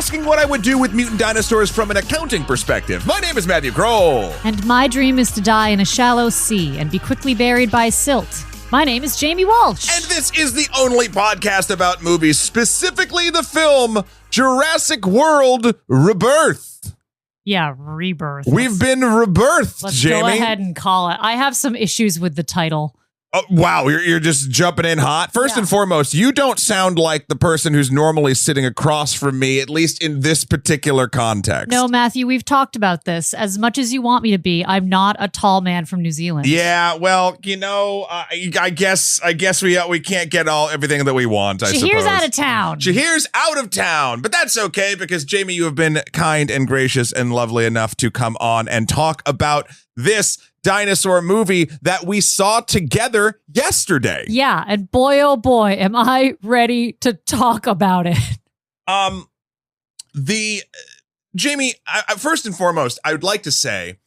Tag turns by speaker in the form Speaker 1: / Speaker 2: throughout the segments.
Speaker 1: asking what I would do with mutant dinosaurs from an accounting perspective. My name is Matthew Kroll.
Speaker 2: And my dream is to die in a shallow sea and be quickly buried by silt. My name is Jamie Walsh.
Speaker 1: And this is the only podcast about movies, specifically the film Jurassic World Rebirth.
Speaker 2: Yeah, Rebirth.
Speaker 1: We've been rebirthed, Jamie.
Speaker 2: Let's go ahead and call it. I have some issues with the title.
Speaker 1: Oh, wow, you're just jumping in hot. First and foremost, you don't sound like the person who's normally sitting across from me, at least in this particular context.
Speaker 2: No, Matthew, we've talked about this. As much as you want me to be, I'm not a tall man from New Zealand.
Speaker 1: Yeah, well, I guess we can't get everything that we want, I suppose.
Speaker 2: Shahir's out of town.
Speaker 1: Shahir's out of town, but that's okay because, Jamie, you have been kind and gracious and lovely enough to come on and talk about this dinosaur movie that we saw together yesterday.
Speaker 2: Yeah, and boy, oh boy, am I ready to talk about it.
Speaker 1: Jamie, first and foremost, I would like to say,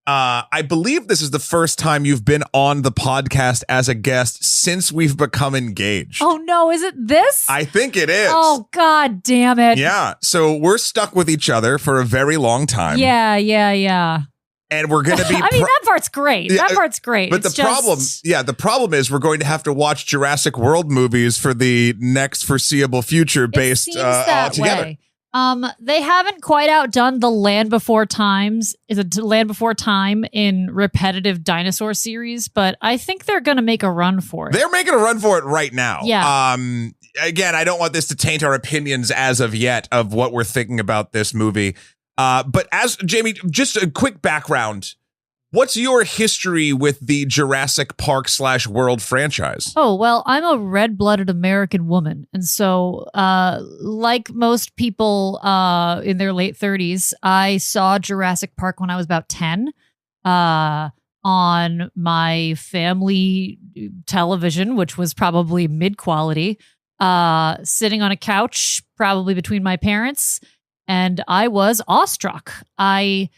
Speaker 1: I believe this is the first time you've been on the podcast as a guest since we've become engaged.
Speaker 2: Oh no, is it this?
Speaker 1: I think it is.
Speaker 2: Oh, God damn it.
Speaker 1: Yeah, so we're stuck with each other for a very long time.
Speaker 2: Yeah.
Speaker 1: And we're going to be...
Speaker 2: that part's great. That part's great.
Speaker 1: But the problem is we're going to have to watch Jurassic World movies for the next foreseeable future based all together.
Speaker 2: Way. They haven't quite outdone the Land Before Time in repetitive dinosaur series, but I think they're going to make a run for it.
Speaker 1: They're making a run for it right now.
Speaker 2: Yeah.
Speaker 1: Again, I don't want this to taint our opinions as of yet of what we're thinking about this movie. But as Jamie, just a quick background. What's your history with the Jurassic Park / World franchise?
Speaker 2: Oh, well, I'm a red-blooded American woman. And so, like most people in their late 30s, I saw Jurassic Park when I was about 10 on my family television, which was probably mid-quality, sitting on a couch, probably between my parents. And I was awestruck. You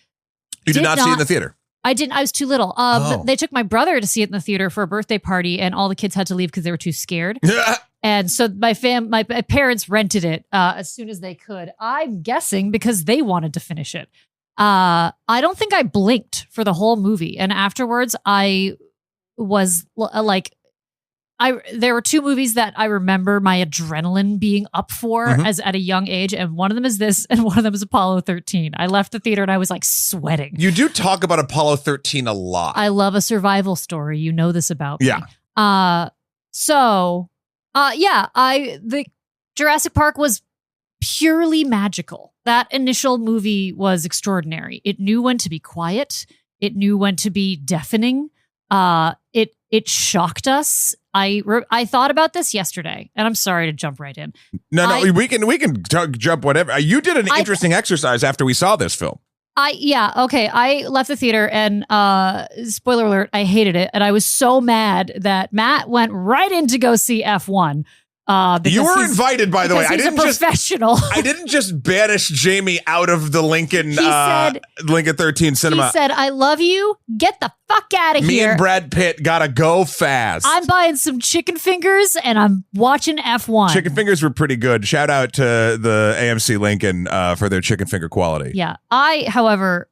Speaker 1: did not see it in the theater?
Speaker 2: I didn't. I was too little. They took my brother to see it in the theater for a birthday party, and all the kids had to leave because they were too scared. And so my parents rented it as soon as they could. I'm guessing because they wanted to finish it. I don't think I blinked for the whole movie, and afterwards I was like. There were two movies that I remember my adrenaline being up for as at a young age, and one of them is this, and one of them is Apollo 13. I left the theater and I was like sweating.
Speaker 1: You do talk about Apollo 13 a lot.
Speaker 2: I love a survival story. You know this about me.
Speaker 1: Yeah.
Speaker 2: The Jurassic Park was purely magical. That initial movie was extraordinary. It knew when to be quiet. It knew when to be deafening. It shocked us. I thought about this yesterday, and I'm sorry to jump right in.
Speaker 1: No, we can jump whatever. You did an interesting exercise after we saw this film.
Speaker 2: I left the theater, and spoiler alert, I hated it, and I was so mad that Matt went right in to go see F1.
Speaker 1: You were invited, by the way.
Speaker 2: He's a professional.
Speaker 1: I didn't just banish Jamie out of the Lincoln 13 cinema.
Speaker 2: He said, "I love you. Get the fuck out of here."
Speaker 1: Me and Brad Pitt gotta go fast.
Speaker 2: I'm buying some chicken fingers and I'm watching F1.
Speaker 1: Chicken fingers were pretty good. Shout out to the AMC Lincoln for their chicken finger quality.
Speaker 2: Yeah. I, however,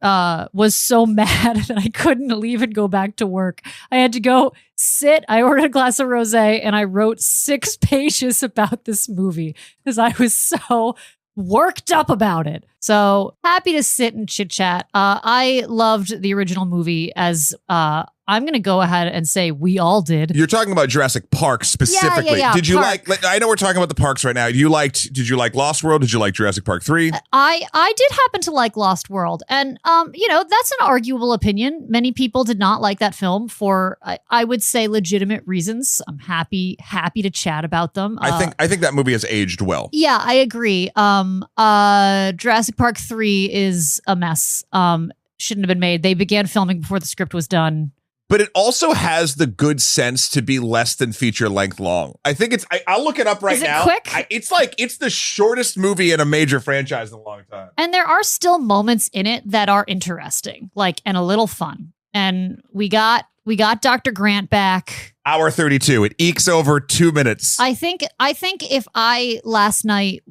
Speaker 2: was so mad that I couldn't leave and go back to work. I had to go sit. I ordered a glass of rosé and I wrote 6 pages about this movie because I was so worked up about it. So happy to sit and chit chat. I loved the original movie, as I'm going to go ahead and say we all did.
Speaker 1: You're talking about Jurassic Park specifically.
Speaker 2: Yeah,
Speaker 1: did you like, I know we're talking about the parks right now. Did you like Lost World? Did you like Jurassic Park 3?
Speaker 2: I did happen to like Lost World. And, that's an arguable opinion. Many people did not like that film for, I would say, legitimate reasons. I'm happy to chat about them.
Speaker 1: I think that movie has aged well.
Speaker 2: Yeah, I agree. Jurassic Park 3 is a mess. Shouldn't have been made. They began filming before the script was done.
Speaker 1: But it also has the good sense to be less than feature length long. I think I'll look it up right now.
Speaker 2: Is it quick?
Speaker 1: It's the shortest movie in a major franchise in a long time.
Speaker 2: And there are still moments in it that are interesting, and a little fun. And we got Dr. Grant back.
Speaker 1: Hour 32. It ekes over 2 minutes.
Speaker 2: I think if I last night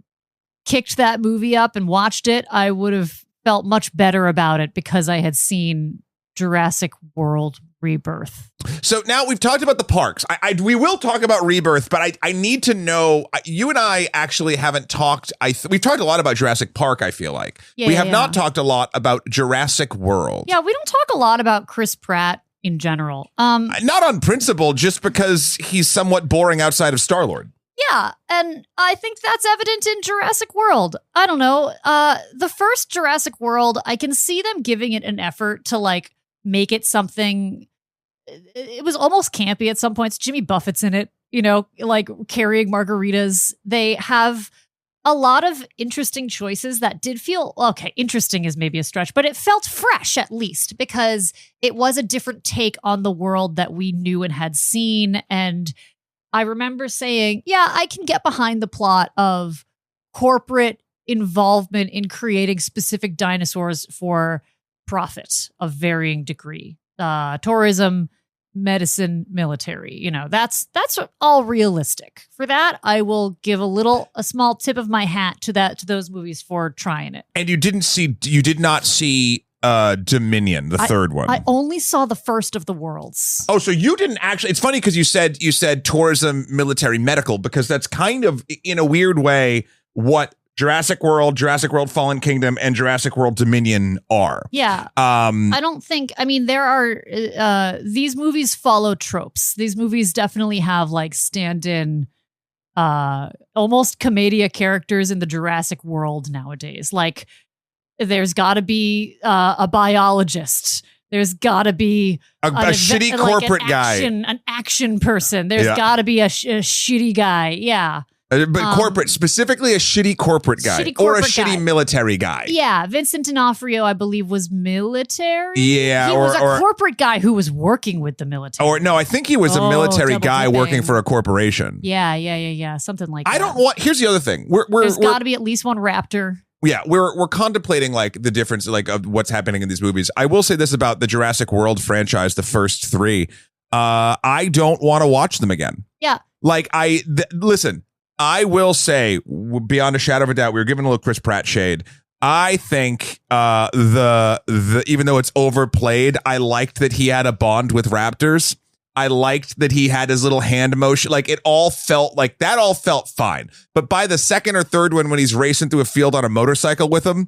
Speaker 2: kicked that movie up and watched it, I would have felt much better about it because I had seen Jurassic World Rebirth.
Speaker 1: So now we've talked about the parks. We will talk about Rebirth, but I need to know, you and I actually haven't talked. We've talked a lot about Jurassic Park, I feel like. We have not talked a lot about Jurassic World.
Speaker 2: Yeah, we don't talk a lot about Chris Pratt in general.
Speaker 1: Not on principle, just because he's somewhat boring outside of Star-Lord.
Speaker 2: Yeah, and I think that's evident in Jurassic World. I don't know. The first Jurassic World, I can see them giving it an effort to like make it something. It was almost campy at some points. Jimmy Buffett's in it, you know, like carrying margaritas. They have a lot of interesting choices that did feel, okay, interesting is maybe a stretch, but it felt fresh at least because it was a different take on the world that we knew and had seen. And I remember saying, yeah, I can get behind the plot of corporate involvement in creating specific dinosaurs for profit of varying degree. Tourism, medicine, military, you know, that's all realistic. For that, I will give a small tip of my hat to those movies for trying it.
Speaker 1: And you did not see Dominion, the third one.
Speaker 2: I only saw the first of the worlds.
Speaker 1: Oh, so you didn't actually. It's funny because you said tourism, military, medical, because that's kind of in a weird way what Jurassic World Fallen Kingdom, and Jurassic World Dominion are.
Speaker 2: Yeah. I don't think, I mean, there are, these movies follow tropes. These movies definitely have like stand-in, almost commedia characters in the Jurassic World nowadays. Like there's gotta be, a biologist. There's gotta be
Speaker 1: a shitty corporate guy,
Speaker 2: an action person. There's gotta be a shitty guy. Yeah.
Speaker 1: But corporate, specifically a shitty corporate guy or a shitty military guy.
Speaker 2: Yeah, Vincent D'Onofrio, I believe, was military.
Speaker 1: Yeah,
Speaker 2: he was a corporate guy who was working with the military.
Speaker 1: Or no, I think he was a military guy working for a corporation.
Speaker 2: Yeah, something like that.
Speaker 1: I don't want. Here's the other thing.
Speaker 2: There's got to be at least one raptor.
Speaker 1: Yeah, we're contemplating like the difference like of what's happening in these movies. I will say this about the Jurassic World franchise, the first three. I don't want to watch them again.
Speaker 2: Yeah,
Speaker 1: like listen. I will say, beyond a shadow of a doubt, we were giving a little Chris Pratt shade. I think the even though it's overplayed, I liked that he had a bond with raptors. I liked that he had his little hand motion. Like it all felt like that all felt fine. But by the second or third one, when he's racing through a field on a motorcycle with him,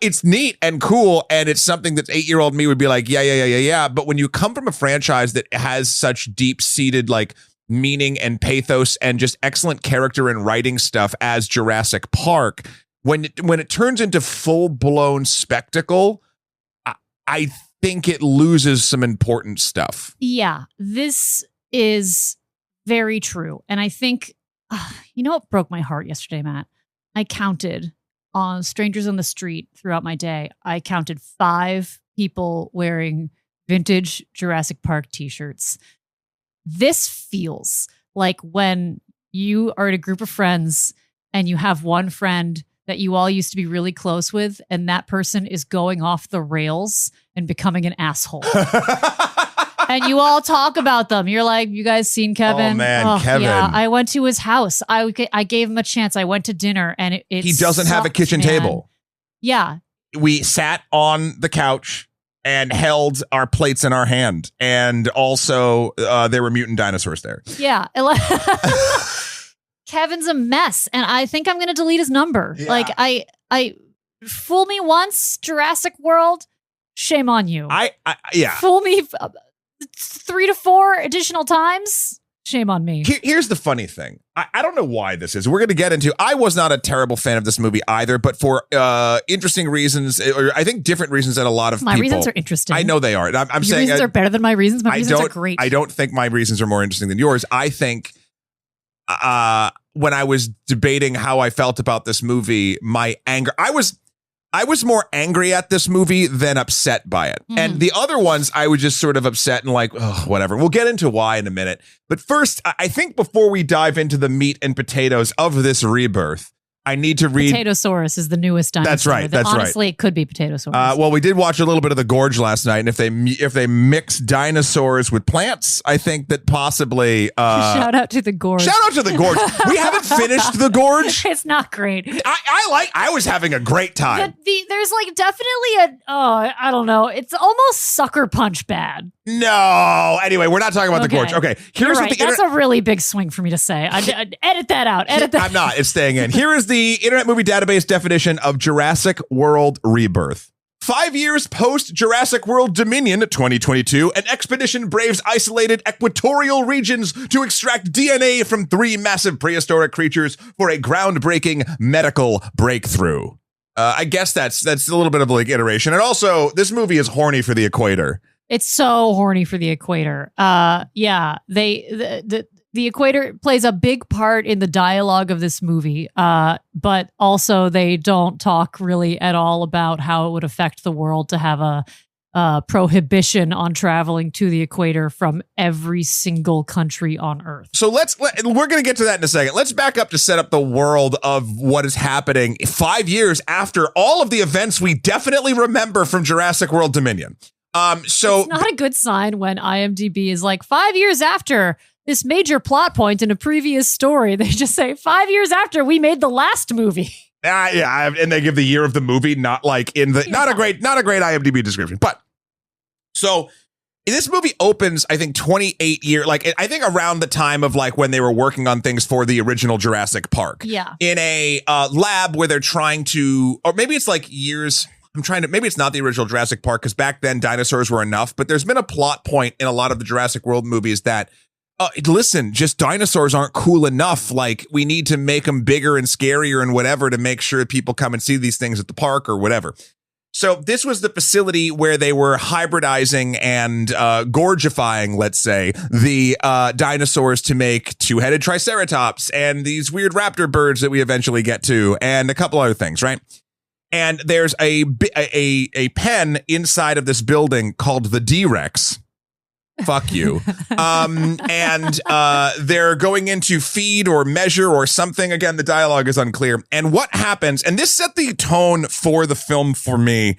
Speaker 1: it's neat and cool. And it's something that 8-year-old me would be like, yeah. But when you come from a franchise that has such deep-seated like meaning and pathos and just excellent character and writing stuff as Jurassic Park, when it turns into full-blown spectacle, I think it loses some important stuff.
Speaker 2: Yeah, this is very true. And I think, you know what broke my heart yesterday, Matt? I counted on strangers on the street throughout my day. I counted 5 people wearing vintage Jurassic Park t-shirts. This feels like when you are in a group of friends and you have one friend that you all used to be really close with, and that person is going off the rails and becoming an asshole. And you all talk about them. You're like, you guys seen Kevin?
Speaker 1: Oh, man, Kevin.
Speaker 2: Yeah, I went to his house. I gave him a chance. I went to dinner, and it
Speaker 1: he doesn't have a kitchen table.
Speaker 2: Yeah. We
Speaker 1: sat on the couch and held our plates in our hand. And also, there were mutant dinosaurs there.
Speaker 2: Yeah. Kevin's a mess. And I think I'm going to delete his number. Yeah. Like, I fool me once, Jurassic World, shame on you.
Speaker 1: Yeah.
Speaker 2: Fool me 3 to 4 additional times, shame on me.
Speaker 1: Here's the funny thing. I don't know why this is. We're going to get into, I was not a terrible fan of this movie either, but for interesting reasons, or I think different reasons than a lot of people.
Speaker 2: My reasons are interesting.
Speaker 1: I know they are. I'm saying
Speaker 2: reasons are better than my reasons. My reasons are great.
Speaker 1: I don't think my reasons are more interesting than yours. I think when I was debating how I felt about this movie, my anger, I was more angry at this movie than upset by it. Mm. And the other ones, I was just sort of upset and like, oh, whatever. We'll get into why in a minute. But first, I think before we dive into the meat and potatoes of this Rebirth, I need to read.
Speaker 2: Potatosaurus is the newest dinosaur.
Speaker 1: That's right. That's
Speaker 2: honestly,
Speaker 1: right.
Speaker 2: It could be Potatosaurus.
Speaker 1: Well, we did watch a little bit of The Gorge last night, and if they mix dinosaurs with plants, I think that possibly.
Speaker 2: Shout out to The Gorge.
Speaker 1: Shout out to The Gorge. We haven't finished The Gorge.
Speaker 2: It's not great.
Speaker 1: I was having a great time.
Speaker 2: There's like definitely I don't know. It's almost Sucker Punch bad.
Speaker 1: No. Anyway, we're not talking about The Gorge. Okay. Here's what
Speaker 2: That's a really big swing for me to say. I'd edit that out.
Speaker 1: I'm not. It's staying in. Here is the Internet Movie Database definition of Jurassic World Rebirth. 5 years post Jurassic World Dominion 2022, an expedition braves isolated equatorial regions to extract DNA from 3 massive prehistoric creatures for a groundbreaking medical breakthrough. I guess that's a little bit of like iteration. And also, this movie is horny for the equator.
Speaker 2: It's so horny for the equator. The equator plays a big part in the dialogue of this movie, but also they don't talk really at all about how it would affect the world to have a prohibition on traveling to the equator from every single country on Earth.
Speaker 1: So we're going to get to that in a second. Let's back up to set up the world of what is happening 5 years after all of the events we definitely remember from Jurassic World Dominion. So
Speaker 2: it's not a good sign when IMDb is like 5 years after this major plot point in a previous story. They just say 5 years after we made the last movie.
Speaker 1: Yeah, and they give the year of the movie, not like in the not a great IMDb description. But so this movie opens, I think 28 years, like I think around the time of like when they were working on things for the original Jurassic Park.
Speaker 2: Yeah,
Speaker 1: in a lab where they're trying to, or maybe it's like years. Maybe it's not the original Jurassic Park because back then dinosaurs were enough. But there's been a plot point in a lot of the Jurassic World movies that. Listen, just dinosaurs aren't cool enough. Like, we need to make them bigger and scarier and whatever to make sure people come and see these things at the park or whatever. So this was the facility where they were hybridizing and gorgifying, let's say, the dinosaurs to make 2-headed triceratops and these weird raptor birds that we eventually get to and a couple other things, right? And there's a pen inside of this building called the D-Rex. Fuck you. And they're going into feed or measure or something. Again, the dialogue is unclear. And what happens, and this set the tone for the film for me.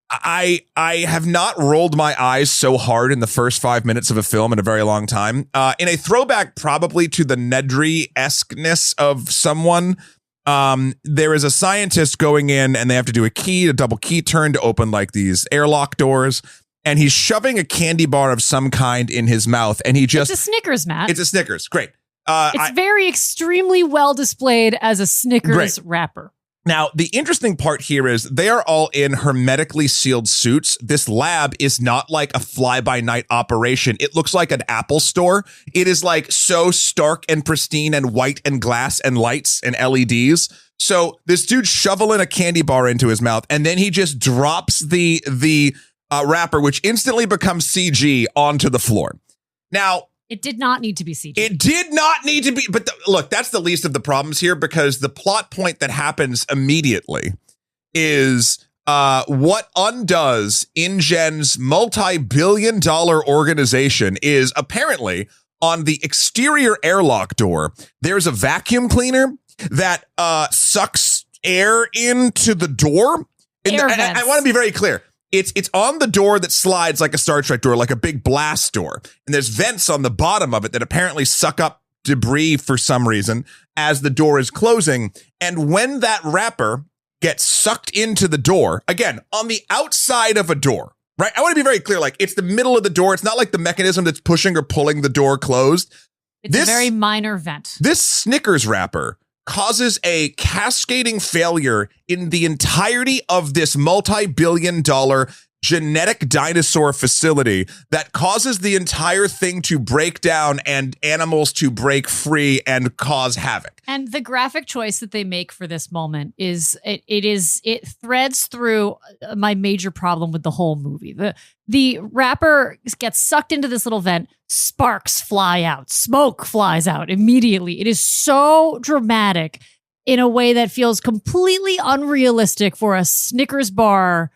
Speaker 1: I have not rolled my eyes so hard in the first 5 minutes of a film in a very long time. In a throwback probably to the Nedry-esque-ness of someone, there is a scientist going in and they have to do a double key turn to open like these airlock doors. And he's shoving a candy bar of some kind in his mouth. And it's
Speaker 2: a Snickers, Matt.
Speaker 1: It's a Snickers. Great.
Speaker 2: It's very extremely well displayed as a Snickers wrapper.
Speaker 1: Now, the interesting part here is they are all in hermetically sealed suits. This lab is not like a fly-by-night operation. It looks like an Apple store. It is like so stark and pristine and white and glass and lights and LEDs. So this dude's shoveling a candy bar into his mouth, and then he just drops the wrapper, which instantly becomes CG, onto the floor. Now,
Speaker 2: it did not need to be CG.
Speaker 1: It did not need to be. But look, that's the least of the problems here, because the plot point that happens immediately is what undoes InGen's multi-billion-dollar organization is apparently on the exterior airlock door, there's a vacuum cleaner that sucks air into the door. I want to be very clear. It's on the door that slides like a Star Trek door, like a big blast door. And there's vents on the bottom of it that apparently suck up debris for some reason as the door is closing. And when that wrapper gets sucked into the door, again, on the outside of a door, right? I want to be very clear. Like, it's the middle of the door. It's not like the mechanism that's pushing or pulling the door closed.
Speaker 2: It's a very minor vent.
Speaker 1: This Snickers wrapper causes a cascading failure in the entirety of this multi-billion-dollar genetic dinosaur facility that causes the entire thing to break down and animals to break free and cause havoc.
Speaker 2: And the graphic choice that they make for this moment is it threads through my major problem with the whole movie. The wrapper gets sucked into this little vent, sparks fly out, smoke flies out immediately. It is so dramatic in a way that feels completely unrealistic for a Snickers bar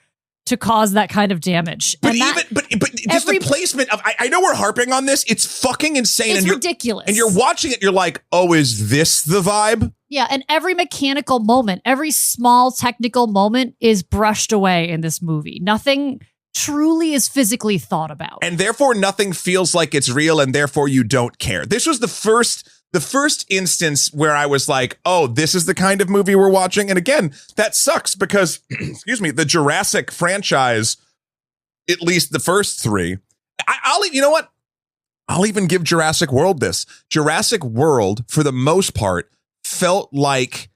Speaker 2: to cause that kind of damage.
Speaker 1: But just the placement of, I know we're harping on this. It's fucking insane.
Speaker 2: It's ridiculous.
Speaker 1: And you're watching it. You're like, oh, is this the vibe?
Speaker 2: Yeah. And every mechanical moment, every small technical moment is brushed away in this movie. Nothing truly is physically thought about.
Speaker 1: And therefore nothing feels like it's real. And therefore you don't care. This was the first instance where I was like, oh, this is the kind of movie we're watching. And again, that sucks because, excuse me, the Jurassic franchise, at least the first three, you know what? I'll even give Jurassic World this. Jurassic World, for the most part, felt like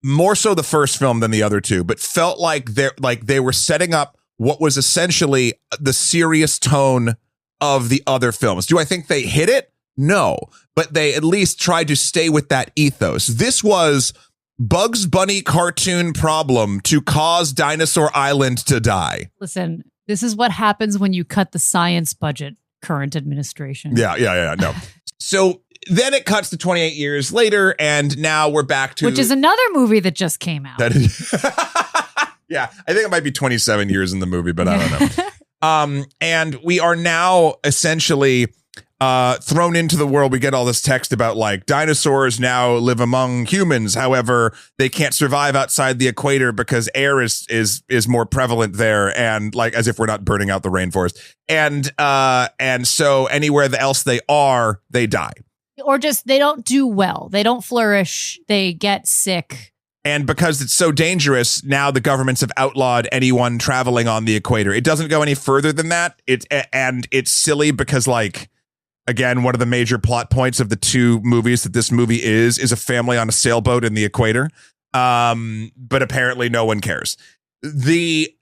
Speaker 1: more so the first film than the other two, but felt like they were setting up what was essentially the serious tone of the other films. Do I think they hit it? No, but they at least tried to stay with that ethos. This was Bugs Bunny cartoon problem to cause Dinosaur Island to die.
Speaker 2: Listen, this is what happens when you cut the science budget, current administration.
Speaker 1: Yeah. No. So then it cuts to 28 years later, and now we're back to...
Speaker 2: Which is another movie that just came out.
Speaker 1: That is, yeah, I think it might be 27 years in the movie, but I don't know. And we are now essentially... thrown into the world. We get all this text about like dinosaurs now live among humans. However, they can't survive outside the equator because air is more prevalent there, and like as if we're not burning out the rainforest. And so anywhere else they are, they die.
Speaker 2: Or just they don't do well. They don't flourish. They get sick.
Speaker 1: And because it's so dangerous, now the governments have outlawed anyone traveling on the equator. It doesn't go any further than that. It's silly because like, again, one of the major plot points of the two movies that this movie is a family on a sailboat in the equator. But apparently no one cares. The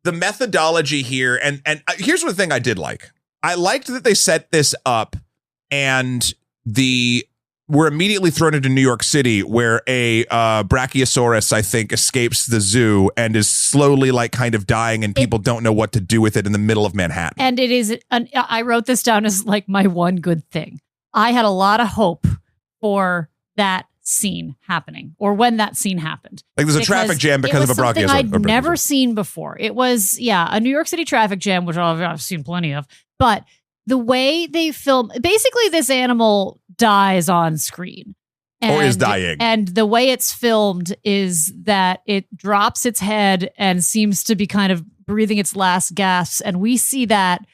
Speaker 1: methodology here, and here's one thing I did like. I liked that they set this up and we're immediately thrown into New York City where a Brachiosaurus, I think, escapes the zoo and is slowly like kind of dying, and people don't know what to do with it in the middle of Manhattan.
Speaker 2: And it is, I wrote this down as like my one good thing. I had a lot of hope for that scene happening, or when that scene happened.
Speaker 1: Like there's a traffic jam because of a Brachiosaurus.
Speaker 2: I'd never seen before. It was, a New York City traffic jam, which I've seen plenty of, but the way they film, basically this animal dies on screen.
Speaker 1: Or is dying.
Speaker 2: And the way it's filmed is that it drops its head and seems to be kind of breathing its last gasps. And we see that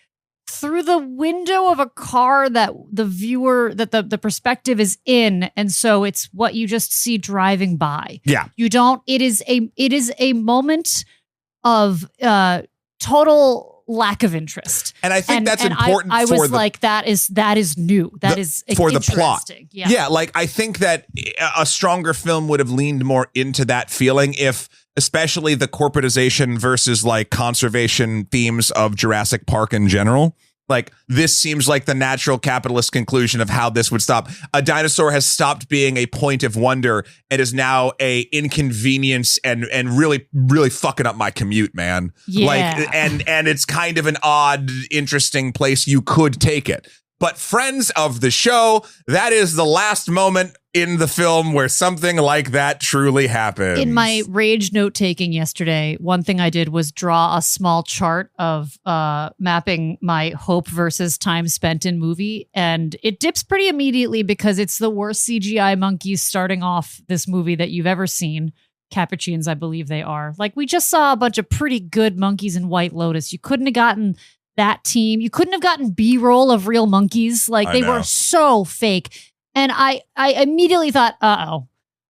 Speaker 2: through the window of a car that the viewer, that the perspective is in. And so it's what you just see driving by.
Speaker 1: Yeah.
Speaker 2: You don't, it is a moment of total lack of interest.
Speaker 1: And I think that's important.
Speaker 2: I was like, that is new. That is
Speaker 1: for the plot.
Speaker 2: Yeah.
Speaker 1: Like I think that a stronger film would have leaned more into that feeling if, especially the corporatization versus like conservation themes of Jurassic Park in general. Like this seems like the natural capitalist conclusion of how this would stop. A dinosaur has stopped being a point of wonder and is now a inconvenience and really, really fucking up my commute, man.
Speaker 2: Yeah.
Speaker 1: Like, and it's kind of an odd, interesting place you could take it. But friends of the show, that is the last moment in the film where something like that truly happens.
Speaker 2: In my rage note-taking yesterday, one thing I did was draw a small chart of mapping my hope versus time spent in movie. And it dips pretty immediately because it's the worst CGI monkeys starting off this movie that you've ever seen. Capuchins, I believe they are. Like, we just saw a bunch of pretty good monkeys in White Lotus. You couldn't have gotten that team. You couldn't have gotten B-roll of real monkeys. Like, they were so fake. And I immediately thought,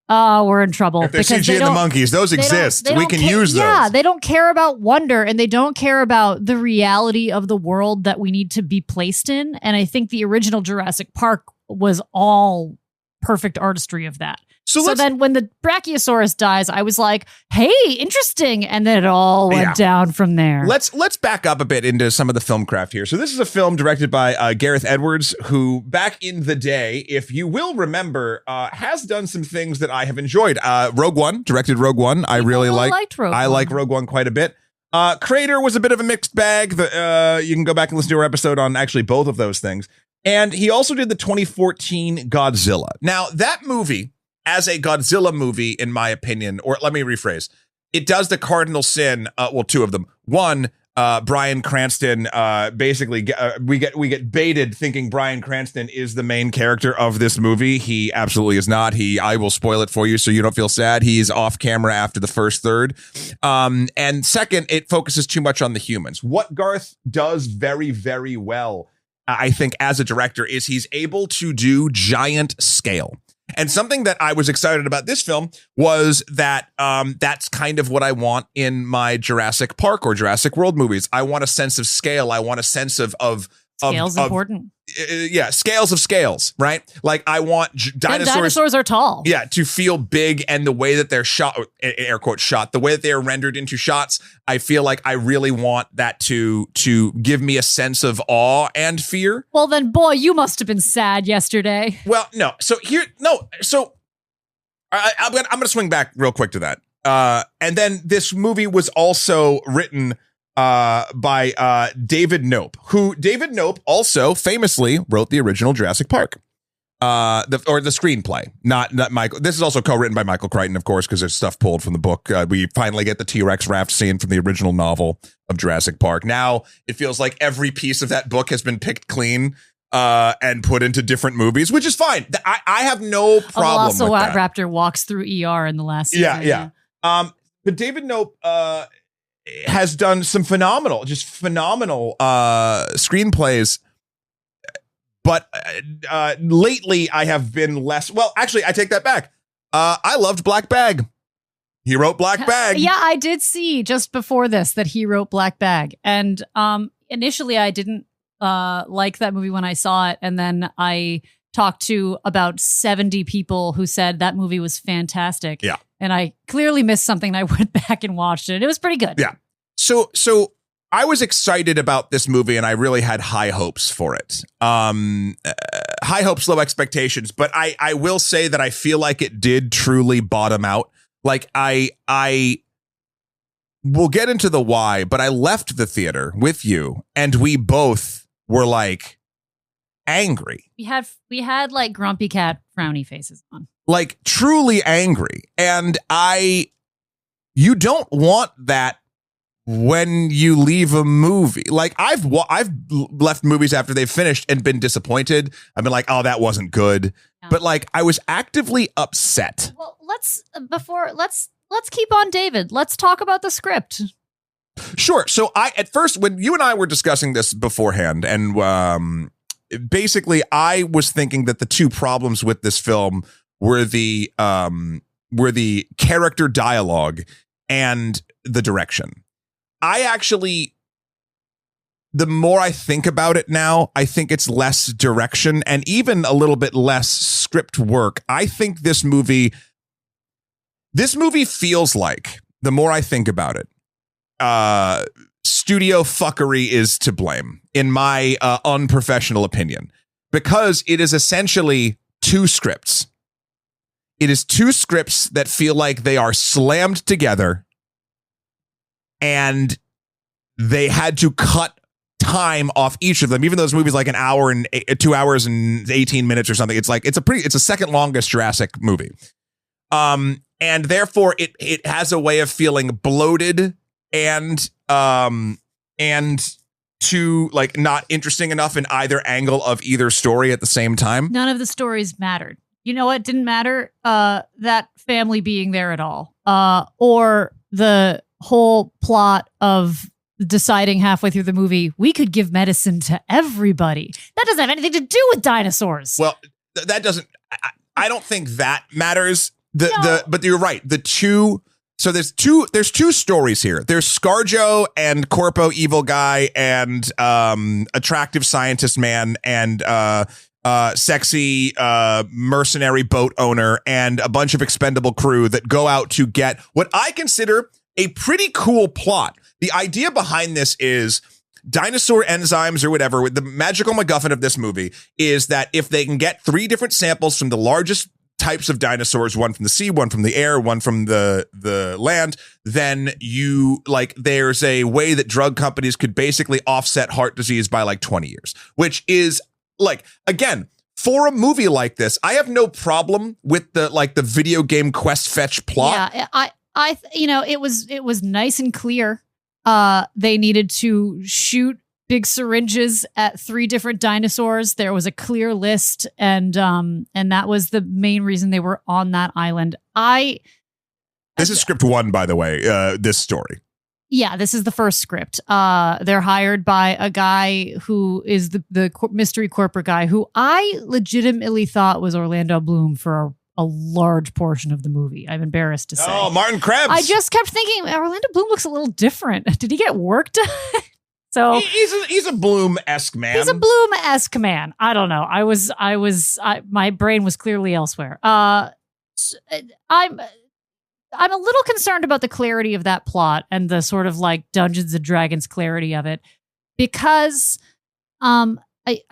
Speaker 2: we're in trouble.
Speaker 1: If they're CG in the monkeys, those exist. We can use those.
Speaker 2: Yeah, they don't care about wonder, and they don't care about the reality of the world that we need to be placed in. And I think the original Jurassic Park was all perfect artistry of that. So then when the Brachiosaurus dies, I was like, hey, interesting. And then it all went down from there.
Speaker 1: Let's back up a bit into some of the film craft here. So this is a film directed by Gareth Edwards, who back in the day, if you will remember, has done some things that I have enjoyed. Rogue One, directed Rogue One. I really liked Rogue One. I like Rogue One quite a bit. Crater was a bit of a mixed bag. You can go back and listen to our episode on actually both of those things. And he also did the 2014 Godzilla. Now, that movie, as a Godzilla movie, in my opinion, or let me rephrase, it does the cardinal sin. Well, two of them. One, Bryan Cranston, basically we get baited thinking Bryan Cranston is the main character of this movie. He absolutely is not. I will spoil it for you so you don't feel sad. He's off camera after the first third. And second, it focuses too much on the humans. What Garth does very, very well, I think, as a director, is he's able to do giant scale. And something that I was excited about this film was that that's kind of what I want in my Jurassic Park or Jurassic World movies. I want a sense of scale. I want a sense of
Speaker 2: scale's important.
Speaker 1: Yeah, scales of scales, right? Like I want
Speaker 2: dinosaurs are tall.
Speaker 1: Yeah, to feel big, and the way that they're shot, air quote shot, the way that they are rendered into shots, I feel like I really want that to give me a sense of awe and fear.
Speaker 2: Well, then, boy, you must have been sad yesterday.
Speaker 1: Well, no. So I'm gonna swing back real quick to that. And then this movie was also written by David Knope, who David Knope also famously wrote the original Jurassic Park, the screenplay. Not Michael. This is also co-written by Michael Crichton, of course, because there's stuff pulled from the book. We finally get the T-Rex raft scene from the original novel of Jurassic Park. Now it feels like every piece of that book has been picked clean and put into different movies, which is fine. I have no problem with that.
Speaker 2: Raptor walks through ER in the last season.
Speaker 1: Yeah. But David Knope has done some phenomenal screenplays. But lately I have been less. Well, actually, I take that back. I loved Black Bag. He wrote Black Bag.
Speaker 2: Yeah, I did see just before this that he wrote Black Bag. And initially I didn't like that movie when I saw it. And then I talked to about 70 people who said that movie was fantastic.
Speaker 1: Yeah. And
Speaker 2: I clearly missed something. And I went back and watched it. It was pretty good.
Speaker 1: Yeah. So I was excited about this movie and I really had high hopes for it. High hopes, low expectations. But I will say that I feel like it did truly bottom out. Like I will get into the why, but I left the theater with you and we both were like angry.
Speaker 2: We had like grumpy cat frowny faces on.
Speaker 1: Like truly angry. And you don't want that when you leave a movie. Like I've left movies after they've finished and been disappointed. I've been like, oh, that wasn't good. Yeah. But like I was actively upset.
Speaker 2: Well, let's keep on David. Let's talk about the script.
Speaker 1: Sure. So at first, when you and I were discussing this beforehand, and basically I was thinking that the two problems with this film were the character dialogue and the direction. The more I think about it now, I think it's less direction and even a little bit less script work. I think this movie feels like, the more I think about it, studio fuckery is to blame, in my unprofessional opinion, because it is essentially two scripts. It is two scripts that feel like they are slammed together and they had to cut time off each of them, even though this movie's like an hour and 2 hours and 18 minutes or something. It's like it's a second longest Jurassic movie. And therefore it has a way of feeling bloated and too like not interesting enough in either angle of either story at the same time.
Speaker 2: None of the stories mattered. You know what didn't matter? That family being there at all. Or the whole plot of deciding halfway through the movie, we could give medicine to everybody. That doesn't have anything to do with dinosaurs.
Speaker 1: Well, that doesn't, I don't think that matters. But you're right. So there's two stories here. There's ScarJo and Corpo evil guy and attractive scientist man and sexy mercenary boat owner and a bunch of expendable crew that go out to get what I consider a pretty cool plot. The idea behind this is dinosaur enzymes or whatever. The magical MacGuffin of this movie is that if they can get 3 different samples from the largest types of dinosaurs, one from the sea, one from the air, one from the land, then there's a way that drug companies could basically offset heart disease by like 20 years, which is like, again, for a movie like this, I have no problem with the video game quest fetch plot.
Speaker 2: Yeah, it was nice and clear. They needed to shoot big syringes at 3 different dinosaurs. There was a clear list, and that was the main reason they were on that island.
Speaker 1: This is script 1, by the way, this story.
Speaker 2: Yeah, this is the first script. They're hired by a guy who is the mystery corporate guy who I legitimately thought was Orlando Bloom for a large portion of the movie. I'm embarrassed to say.
Speaker 1: Oh, Martin Krebs.
Speaker 2: I just kept thinking Orlando Bloom looks a little different. Did he get work done? So
Speaker 1: he's a Bloom-esque man.
Speaker 2: He's a Bloom-esque man. I don't know. My brain was clearly elsewhere. I'm a little concerned about the clarity of that plot and the sort of like Dungeons and Dragons clarity of it, because I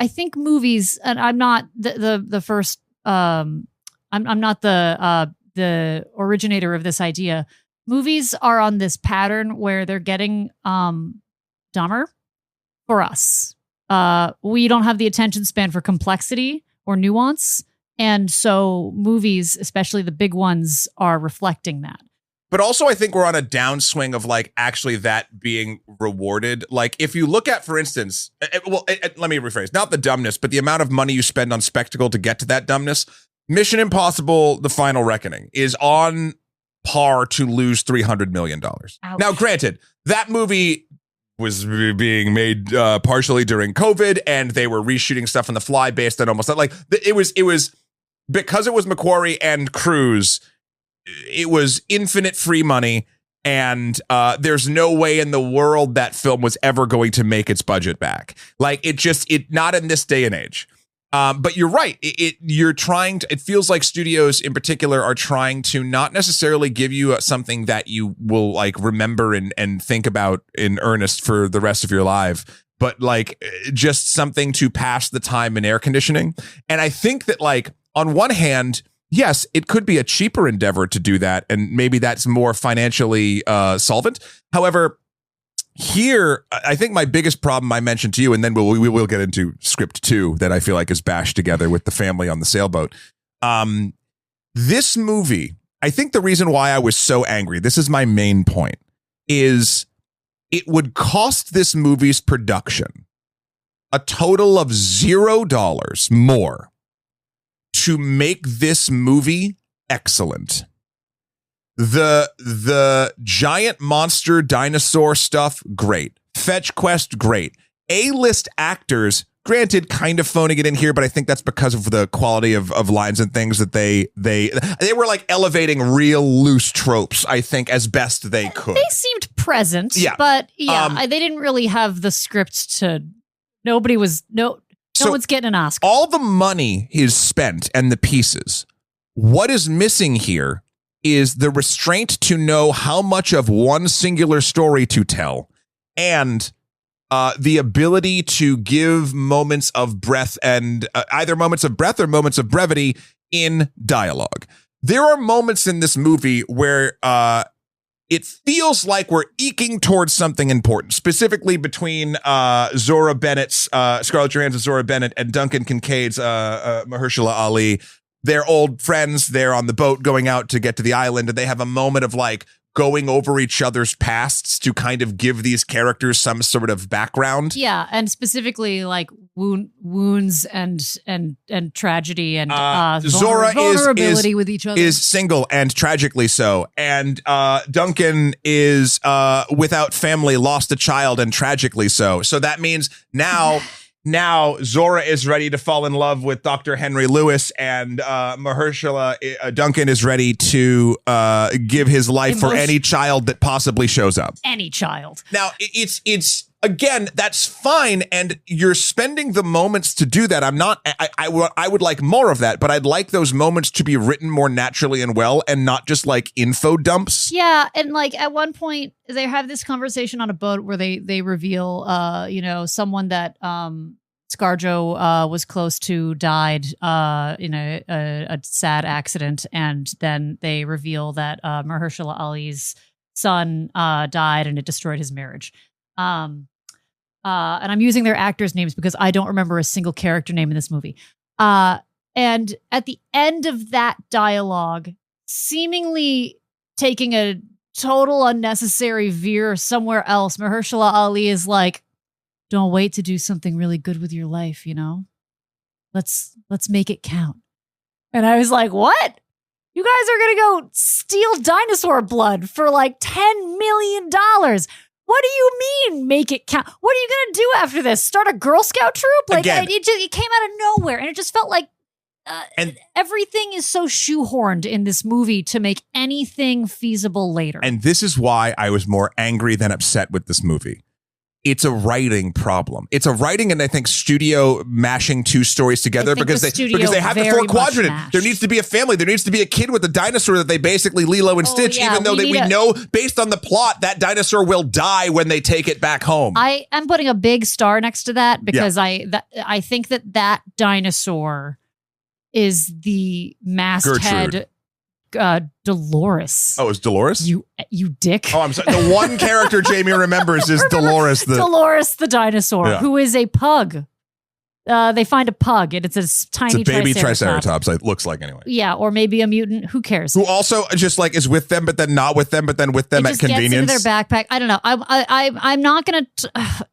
Speaker 2: think movies, and I'm not the first. I'm not the originator of this idea. Movies are on this pattern where they're getting dumber for us. We don't have the attention span for complexity or nuance. And so movies, especially the big ones, are reflecting that.
Speaker 1: But also, I think we're on a downswing of like actually that being rewarded. Like if you look at, for instance, let me rephrase, not the dumbness, but the amount of money you spend on spectacle to get to that dumbness. Mission Impossible: The Final Reckoning is on par to lose $300 million. Ouch. Now, granted, that movie was being made partially during COVID, and they were reshooting stuff on the fly based on almost like it was because it was McQuarrie and Cruise. It was infinite free money, and there's no way in the world that film was ever going to make its budget back. Like it not in this day and age. But you're right. It feels like studios in particular are trying to not necessarily give you something that you will like remember and think about in earnest for the rest of your life, but like just something to pass the time in air conditioning. And I think that like on one hand, yes, it could be a cheaper endeavor to do that, and maybe that's more financially solvent. However, here, I think my biggest problem I mentioned to you, and then we will get into script 2 that I feel like is bashed together with the family on the sailboat. This movie, I think the reason why I was so angry, this is my main point, is it would cost this movie's production a total of $0 more to make this movie excellent. The giant monster dinosaur stuff, great. Fetch quest, great. A-list actors, granted, kind of phoning it in here, but I think that's because of the quality of lines and things that they were like elevating real loose tropes, I think, as best they could.
Speaker 2: They seemed present, but they didn't really have the script to. Nobody was no one's getting an Oscar.
Speaker 1: All the money is spent and the pieces. What is missing here is the restraint to know how much of one singular story to tell, and the ability to give moments of breath and either moments of breath or moments of brevity in dialogue. There are moments in this movie where it feels like we're eking towards something important, specifically between Zora Bennett's, Scarlett Johansson's Zora Bennett and Duncan Kincaid's Mahershala Ali. They're old friends. They're on the boat going out to get to the island, and they have a moment of like going over each other's pasts to kind of give these characters some sort of background.
Speaker 2: Yeah, and specifically like wounds and tragedy and
Speaker 1: Zora
Speaker 2: vulnerability with each other.
Speaker 1: Is single and tragically so, and Duncan is without family, lost a child and tragically so. So that means now Zora is ready to fall in love with Dr. Henry Lewis, and Mahershala Duncan is ready to give his life for any child that possibly shows up.
Speaker 2: Any child.
Speaker 1: Now, it's again, that's fine, and you're spending the moments to do that. I would like more of that, but I'd like those moments to be written more naturally and well, and not just like info dumps.
Speaker 2: Yeah, and like at one point they have this conversation on a boat where they reveal someone that ScarJo was close to died in a sad accident, and then they reveal that Mahershala Ali's son died and it destroyed his marriage. And I'm using their actors' names because I don't remember a single character name in this movie. And at the end of that dialogue, seemingly taking a total unnecessary veer somewhere else. Mahershala Ali is like, don't wait to do something really good with your life, you know? Let's make it count. And I was like, what? You guys are going to go steal dinosaur blood for like $10 million. What do you mean, make it count? What are you going to do after this? Start a Girl Scout troop? Like, it came out of nowhere. And it just felt like and everything is so shoehorned in this movie to make anything feasible later.
Speaker 1: And this is why I was more angry than upset with this movie. It's a writing problem. It's a writing, and I think studio mashing two stories together because they have the four quadrant. There needs to be a family. There needs to be a kid with a dinosaur that they basically Lilo and Stitch, even though we know based on the plot that dinosaur will die when they take it back home.
Speaker 2: I am putting a big star next to that because I think that dinosaur is the masthead Dolores.
Speaker 1: Oh, it's Dolores?
Speaker 2: You dick.
Speaker 1: Oh, I'm sorry. The one character Jamie remembers is Dolores.
Speaker 2: Dolores the dinosaur, who is a pug. They find a pug, and it's a tiny
Speaker 1: baby triceratops. It looks like anyway.
Speaker 2: Yeah, or maybe a mutant. Who cares?
Speaker 1: Who also just like is with them, but then not with them, but then with them at convenience.
Speaker 2: Gets into their backpack. I don't know. I'm not gonna.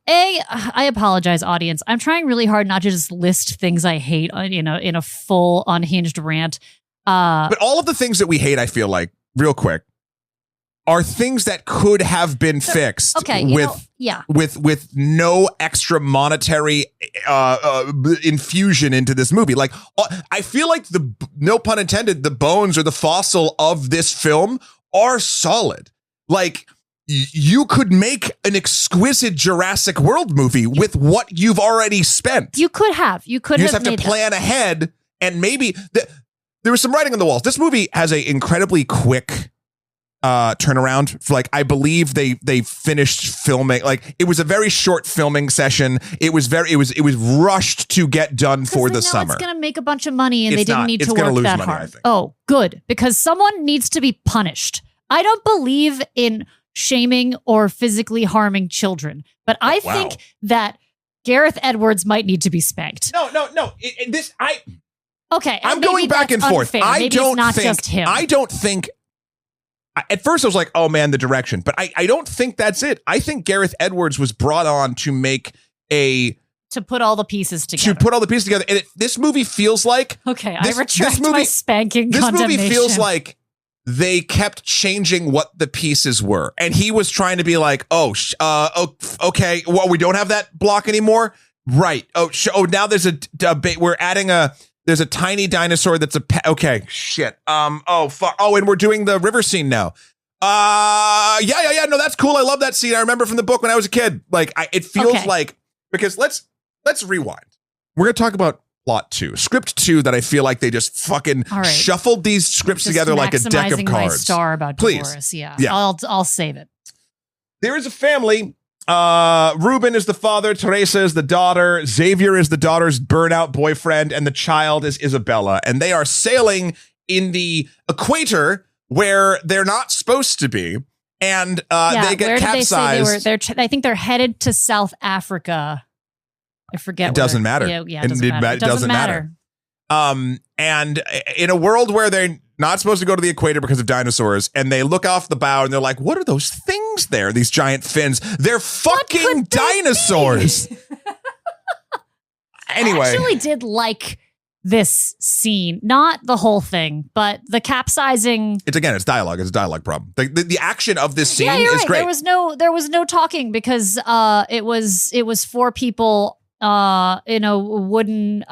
Speaker 2: I apologize, audience. I'm trying really hard not to just list things I hate, in a full unhinged rant.
Speaker 1: But all of the things that we hate, I feel like, real quick, are things that could have been fixed with no extra monetary infusion into this movie. Like, I feel like no pun intended, the bones or the fossil of this film are solid. Like, you could make an exquisite Jurassic World movie with what you've already spent.
Speaker 2: You could have. You
Speaker 1: just have to plan ahead, and maybe there was some writing on the walls. This movie has an incredibly quick turnaround. Like, I believe they finished filming. Like, it was a very short filming session. It was rushed to get done for the summer.
Speaker 2: It's going to make a bunch of money, and they didn't need to work that hard. Oh, good, because someone needs to be punished. I don't believe in shaming or physically harming children, but I think that Gareth Edwards might need to be spanked.
Speaker 1: No.
Speaker 2: Okay,
Speaker 1: I'm going back and forth. I don't think. At first, I was like, "Oh man, the direction," but I don't think that's it. I think Gareth Edwards was brought on to make to
Speaker 2: put all the pieces together.
Speaker 1: And this movie feels like
Speaker 2: I retract my spanking.
Speaker 1: This movie feels like they kept changing what the pieces were, and he was trying to be like, okay, well, we don't have that block anymore, right? Now there's we're adding There's a tiny dinosaur that's okay, shit. Oh, fuck. Oh, and we're doing the river scene now. Yeah. No, that's cool. I love that scene. I remember from the book when I was a kid. Like, it feels like, because let's rewind. We're going to talk about plot 2. Script 2 that I feel like they just fucking shuffled these scripts together like a deck of cards.
Speaker 2: My star about Dolores. Yeah. I'll save it.
Speaker 1: There is a family. Ruben is the father, Teresa is the daughter, Xavier is the daughter's burnout boyfriend, and the child is Isabella. And they are sailing in the equator where they're not supposed to be. And they get capsized.
Speaker 2: I think they're headed to South Africa. I forget.
Speaker 1: It doesn't matter.
Speaker 2: It doesn't matter.
Speaker 1: And in a world where they're not supposed to go to the equator because of dinosaurs, and they look off the bow and they're like, what are those things there? These giant fins. They're fucking dinosaurs. Anyway.
Speaker 2: I actually did like this scene. Not the whole thing, but the capsizing.
Speaker 1: It's dialogue. It's a dialogue problem. The action of this scene is great.
Speaker 2: There was no talking because it was 4 people in a wooden,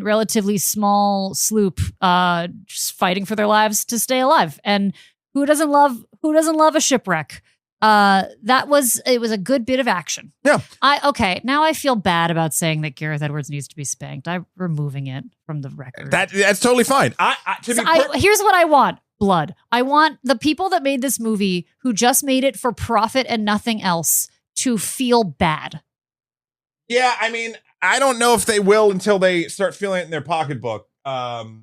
Speaker 2: relatively small sloop, just fighting for their lives to stay alive. And who doesn't love a shipwreck? It was a good bit of action.
Speaker 1: Yeah.
Speaker 2: Now I feel bad about saying that Gareth Edwards needs to be spanked. I'm removing it from the record.
Speaker 1: That's totally fine.
Speaker 2: Here's what I want. Blood. I want the people that made this movie, who just made it for profit and nothing else, to feel bad.
Speaker 1: Yeah, I mean, I don't know if they will until they start feeling it in their pocketbook.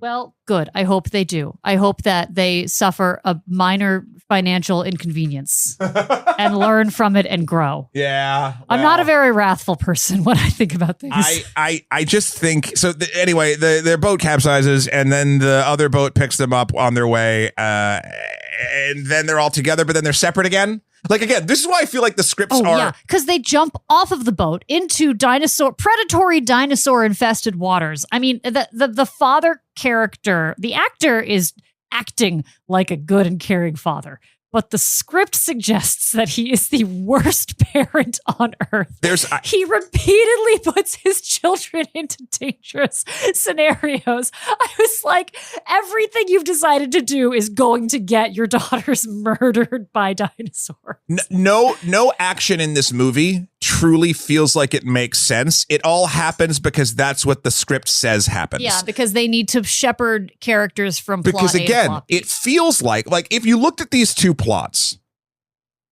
Speaker 2: Well, good. I hope they do. I hope that they suffer a minor financial inconvenience and learn from it and grow.
Speaker 1: Yeah. Well,
Speaker 2: I'm not a very wrathful person when I think about things.
Speaker 1: I just think so. Anyway, their boat capsizes, and then the other boat picks them up on their way, and then they're all together, but then they're separate again. Like, again, this is why I feel like the scripts are...
Speaker 2: yeah, because they jump off of the boat into predatory dinosaur-infested waters. I mean, the father character, the actor is acting like a good and caring father, but the script suggests that he is the worst parent on earth. He repeatedly puts his children into dangerous scenarios. I was like, everything you've decided to do is going to get your daughters murdered by dinosaurs.
Speaker 1: No action in this movie truly feels like it makes sense. It all happens because that's what the script says happens.
Speaker 2: Yeah, because they need to shepherd characters from plot
Speaker 1: because,
Speaker 2: A
Speaker 1: again,
Speaker 2: to plot B.
Speaker 1: it feels like if you looked at these two plots,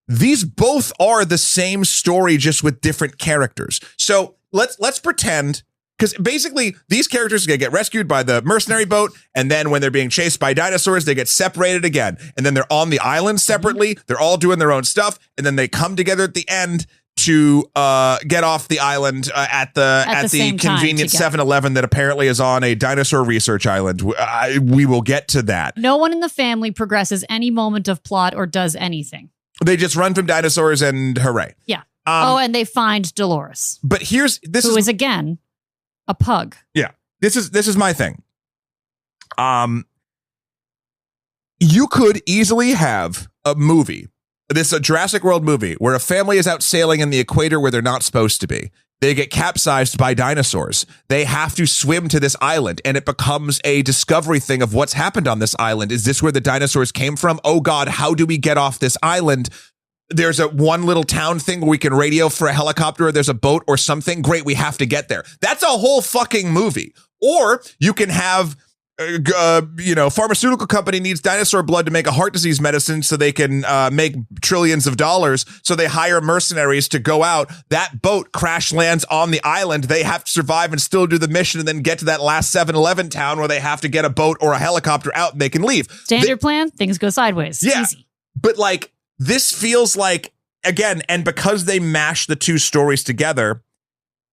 Speaker 1: these both are the same story, just with different characters. So let's pretend, because basically these characters get rescued by the mercenary boat, and then when they're being chased by dinosaurs, they get separated again, and then they're on the island separately. They're all doing their own stuff, and then they come together at the end to get off the island at the convenient 7-Eleven that apparently is on a dinosaur research island. We will get to that.
Speaker 2: No one in the family progresses any moment of plot or does anything.
Speaker 1: They just run from dinosaurs and hooray.
Speaker 2: Yeah. And they find Dolores.
Speaker 1: But who is
Speaker 2: again a pug.
Speaker 1: Yeah. This is my thing. You could easily have a movie. This is a Jurassic World movie where a family is out sailing in the equator where they're not supposed to be. They get capsized by dinosaurs. They have to swim to this island, and it becomes a discovery thing of what's happened on this island. Is this where the dinosaurs came from? Oh God, how do we get off this island? There's a one little town thing where we can radio for a helicopter, or there's a boat or something. Great, we have to get there. That's a whole fucking movie. Or you can have pharmaceutical company needs dinosaur blood to make a heart disease medicine so they can make trillions of dollars. So they hire mercenaries to go out. That boat crash lands on the island. They have to survive and still do the mission and then get to that last 7-Eleven town where they have to get a boat or a helicopter out and they can leave.
Speaker 2: Standard plan, things go sideways.
Speaker 1: Yeah.
Speaker 2: Easy.
Speaker 1: But this feels like, again, and because they mash the two stories together,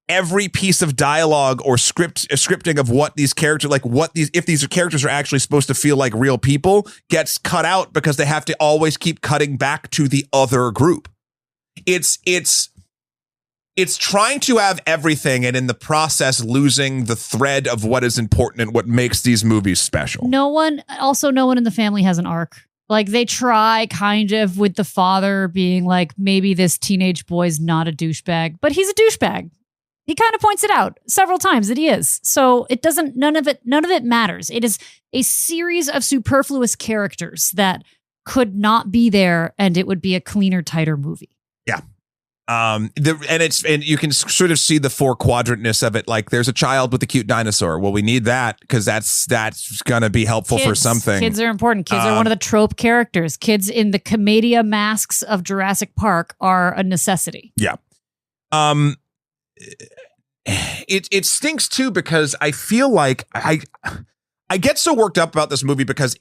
Speaker 1: every piece of dialogue or scripting of what these characters, if these characters are actually supposed to feel like real people, gets cut out because they have to always keep cutting back to the other group. It's trying to have everything, and in the process losing the thread of what is important and what makes these movies special.
Speaker 2: No one in the family has an arc. They try kind of with the father being like, maybe this teenage boy's not a douchebag, but he's a douchebag. He kind of points it out several times that he is. So none of it matters. It is a series of superfluous characters that could not be there, and it would be a cleaner, tighter movie.
Speaker 1: Yeah. And you can sort of see the 4-quadrantness of it. Like, there's a child with a cute dinosaur. Well, we need that because that's going to be helpful for something.
Speaker 2: Kids are important. Kids are one of the trope characters. Kids in the commedia masks of Jurassic Park are a necessity.
Speaker 1: Yeah. It stinks too, because I feel like I get so worked up about this movie because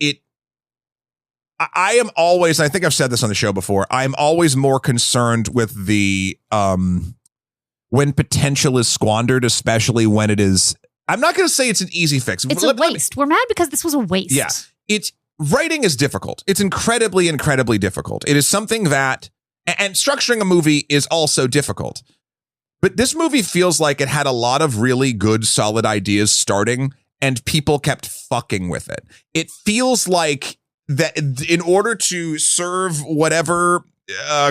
Speaker 1: I am always, I think I've said this on the show before, I am always more concerned with the when potential is squandered, especially when it is, I'm not going to say it's an easy fix.
Speaker 2: It's a waste. We're mad because this was a waste.
Speaker 1: Yeah. Writing is difficult. It's incredibly, incredibly difficult. It is something that, and structuring a movie is also difficult. But this movie feels like it had a lot of really good, solid ideas starting, and people kept fucking with it. It feels like that in order to serve whatever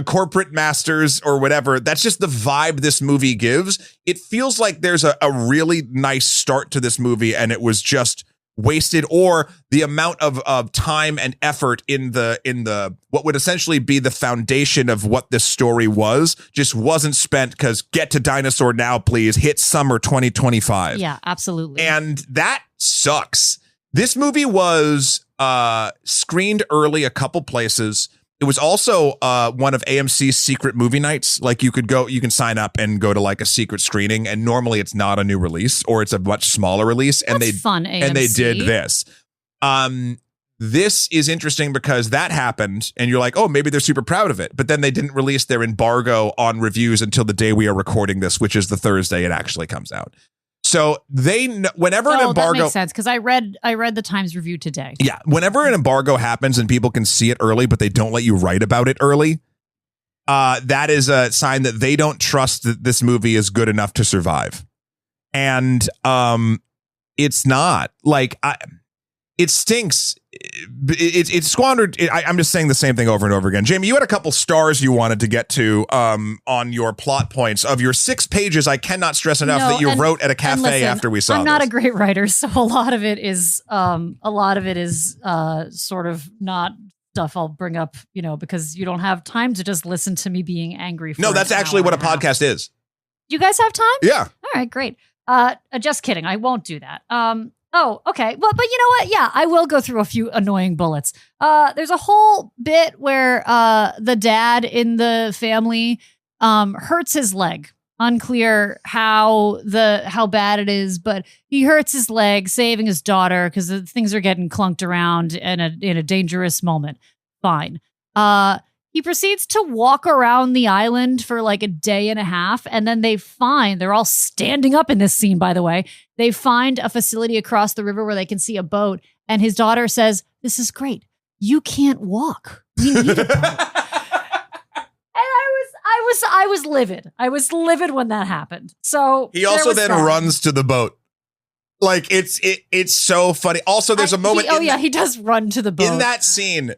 Speaker 1: corporate masters or whatever, that's just the vibe this movie gives. It feels like there's a really nice start to this movie, and it was just wasted, or the amount of time and effort in the what would essentially be the foundation of what this story was just wasn't spent, because get to dinosaur now, please, hit summer 2025.
Speaker 2: Yeah, absolutely.
Speaker 1: And that sucks. This movie was screened early a couple places. It was also one of AMC's secret movie nights. Like you can sign up and go to like a secret screening, and normally it's not a new release or it's a much smaller release.
Speaker 2: That's fun, AMC.
Speaker 1: And they did this. This is interesting because that happened and you're like, oh, maybe they're super proud of it. But then they didn't release their embargo on reviews until the day we are recording this, which is the Thursday it actually comes out. So whenever an embargo,
Speaker 2: that makes sense because I read the Times review today.
Speaker 1: Yeah, whenever an embargo happens and people can see it early, but they don't let you write about it early, that is a sign that they don't trust that this movie is good enough to survive. And it's not like it stinks. It's squandered. I'm just saying the same thing over and over again. Jamie, you had a couple stars you wanted to get to on your plot points of your 6 pages. I cannot stress enough that you wrote at a cafe after we saw
Speaker 2: I'm not a great writer, so a lot of it is sort of not stuff I'll bring up, because you don't have time to just listen to me being angry.
Speaker 1: No, that's actually what a podcast is.
Speaker 2: You guys have time?
Speaker 1: Yeah.
Speaker 2: All right, great. Just kidding. I won't do that. Oh, okay. Well, but you know what? Yeah, I will go through a few annoying bullets. There's a whole bit where the dad in the family hurts his leg. Unclear how bad it is, but he hurts his leg, saving his daughter because things are getting clunked around in a dangerous moment. Fine. He proceeds to walk around the island for like a day and a half, and then they're all standing up in this scene, by the way. They find a facility across the river where they can see a boat, and his daughter says, "This is great. You can't walk. We need a boat." And I was livid. I was livid when that happened. So
Speaker 1: he also then runs to the boat. Like it's so funny. Also, there's a moment.
Speaker 2: He does run to the boat.
Speaker 1: In that scene,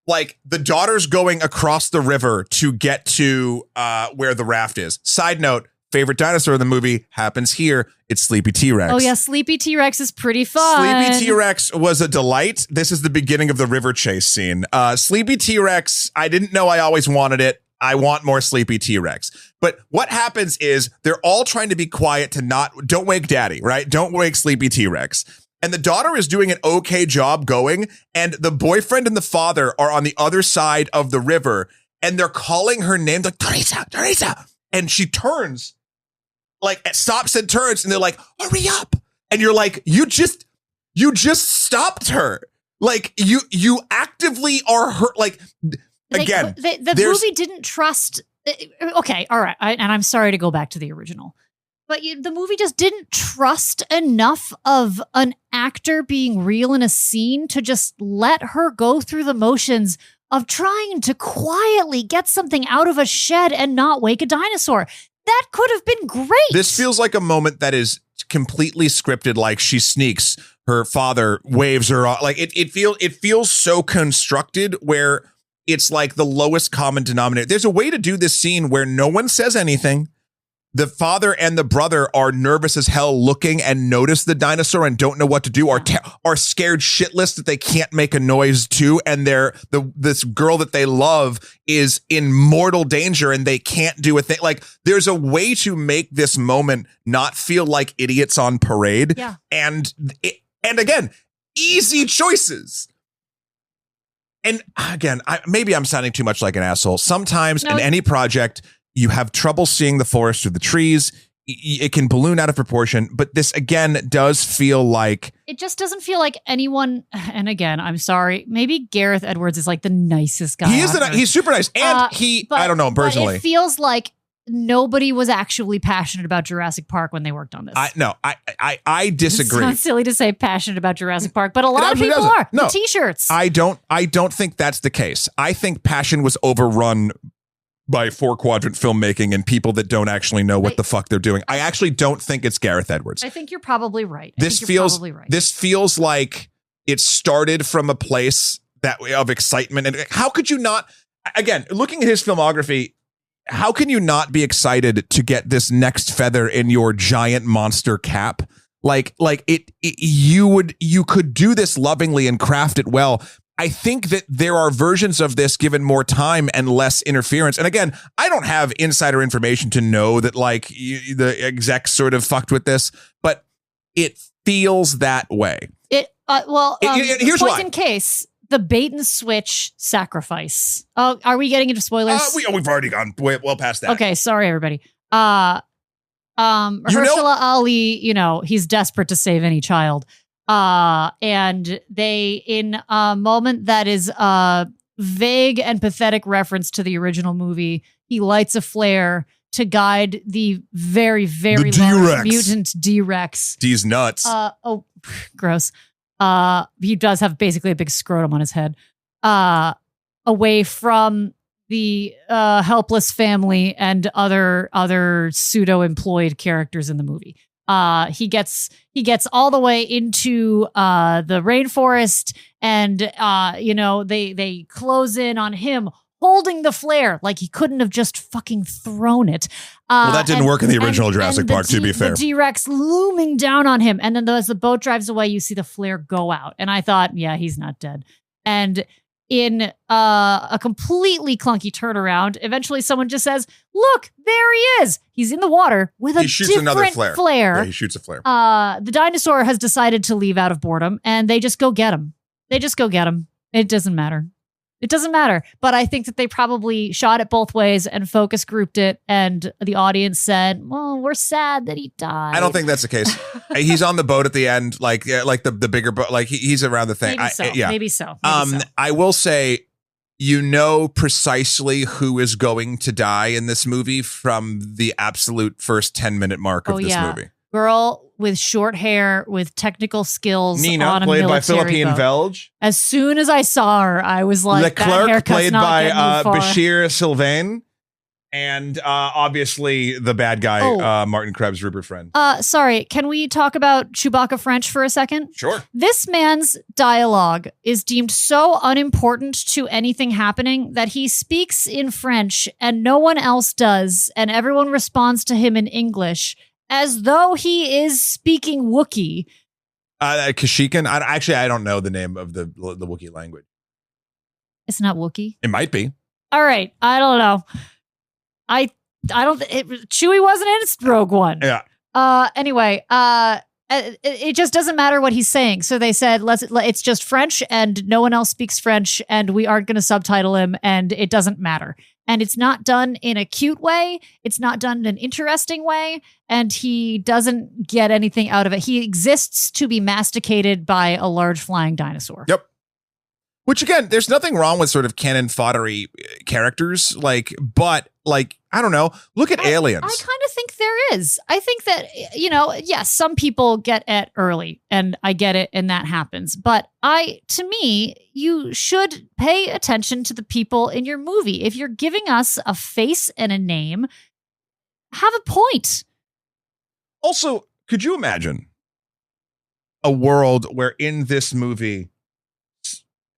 Speaker 1: like the daughter's going across the river to get to where the raft is. Side note, favorite dinosaur in the movie happens here. It's Sleepy T-Rex.
Speaker 2: Oh yeah, Sleepy T-Rex is pretty fun.
Speaker 1: Sleepy T-Rex was a delight. This is the beginning of the river chase scene. Sleepy T-Rex, I didn't know I always wanted it. I want more Sleepy T-Rex. But what happens is they're all trying to be quiet to don't wake daddy, right? Don't wake Sleepy T-Rex. And the daughter is doing an okay job going, and the boyfriend and the father are on the other side of the river, and they're calling her name like, Teresa. And she turns, like stops and turns, and they're like, hurry up. And you're like, you just stopped her. Like you actively are hurt. Like, again,
Speaker 2: the movie didn't trust. Okay. All right. And I'm sorry to go back to the original. But the movie just didn't trust enough of an actor being real in a scene to just let her go through the motions of trying to quietly get something out of a shed and not wake a dinosaur. That could have been great.
Speaker 1: This feels like a moment that is completely scripted, like she sneaks, her father waves her off. Like it feels so constructed where it's like the lowest common denominator. There's a way to do this scene where no one says anything. The father and the brother are nervous as hell looking and notice the dinosaur and don't know what to do, are scared shitless that they can't make a noise too. And this girl that they love is in mortal danger and they can't do a thing. Like there's a way to make this moment not feel like idiots on parade.
Speaker 2: Yeah.
Speaker 1: And again, easy choices. And again, maybe I'm sounding too much like an asshole. Sometimes in any project, you have trouble seeing the forest through the trees. It can balloon out of proportion. But this, again, does feel like...
Speaker 2: It just doesn't feel like anyone... And again, I'm sorry. Maybe Gareth Edwards is like the nicest guy.
Speaker 1: He's super nice. And I don't know him personally.
Speaker 2: But it feels like nobody was actually passionate about Jurassic Park when they worked on this.
Speaker 1: I disagree.
Speaker 2: It sounds silly to say passionate about Jurassic Park, but a lot of people are. No, the T-shirts.
Speaker 1: I don't think that's the case. I think passion was overrun by 4-quadrant filmmaking and people that don't actually know what the fuck they're doing. I actually don't think it's Gareth Edwards.
Speaker 2: I think you're probably right.
Speaker 1: This feels like it started from a place of excitement. And how could you not, again, looking at his filmography, how can you not be excited to get this next feather in your giant monster cap? You could do this lovingly and craft it well. I think that there are versions of this given more time and less interference. And again, I don't have insider information to know that the execs sort of fucked with this, but it feels that way.
Speaker 2: Here's
Speaker 1: why.
Speaker 2: In case, the bait and switch sacrifice. Oh, are we getting into spoilers?
Speaker 1: We've already gone well past that.
Speaker 2: Okay, sorry everybody. Mahershala Ali, he's desperate to save any child. And they, in a moment that is a vague and pathetic reference to the original movie, he lights a flare to guide the very, very large mutant D-Rex.
Speaker 1: D's nuts.
Speaker 2: Gross. He does have basically a big scrotum on his head. Away from the helpless family and other pseudo-employed characters in the movie. He gets all the way into the rainforest, and they close in on him holding the flare like he couldn't have just fucking thrown it.
Speaker 1: Well, that didn't work in the original Jurassic Park, to be fair.
Speaker 2: The T-Rex looming down on him, and then as the boat drives away, you see the flare go out, and I thought, yeah, he's not dead. And in a completely clunky turnaround, eventually someone just says, look, there he is. He's in the water with a different flare.
Speaker 1: Yeah, he shoots a flare.
Speaker 2: The dinosaur has decided to leave out of boredom, and they just go get him. It doesn't matter. But I think that they probably shot it both ways and focus grouped it, and the audience said, well, we're sad that he died.
Speaker 1: I don't think that's the case. He's on the boat at the end, like the bigger boat, like he's around the thing.
Speaker 2: Maybe so.
Speaker 1: I will say, precisely who is going to die in this movie from the absolute first 10-minute mark of this movie.
Speaker 2: Girl with short hair, with technical skills.
Speaker 1: Nina,
Speaker 2: on a
Speaker 1: played by
Speaker 2: military
Speaker 1: Philippine
Speaker 2: boat.
Speaker 1: Velge.
Speaker 2: As soon as I saw her, I was like,
Speaker 1: Leclerc, played by Bashir Sylvain. And obviously the bad guy, Martin Krebs' Rupert Friend.
Speaker 2: Sorry, can we talk about Chewbacca French for a second?
Speaker 1: Sure.
Speaker 2: This man's dialogue is deemed so unimportant to anything happening that he speaks in French and no one else does, and everyone responds to him in English as though he is speaking Wookiee.
Speaker 1: Kashyyykan? I don't know the name of the Wookiee language.
Speaker 2: It's not Wookiee?
Speaker 1: It might be.
Speaker 2: All right, I don't know. I don't. Chewie wasn't in Rogue One.
Speaker 1: Yeah.
Speaker 2: Anyway, it just doesn't matter what he's saying. So they said, it's just French, and no one else speaks French, and we aren't going to subtitle him, and it doesn't matter. And it's not done in a cute way. It's not done in an interesting way, and he doesn't get anything out of it. He exists to be masticated by a large flying dinosaur.
Speaker 1: Yep. Which, again, there's nothing wrong with sort of cannon foddery characters, but I don't know. Look at Aliens.
Speaker 2: I kind of think there is. I think that, yes, some people get it early, and I get it, and that happens. But to me, you should pay attention to the people in your movie. If you're giving us a face and a name, have a point.
Speaker 1: Also, could you imagine a world where in this movie,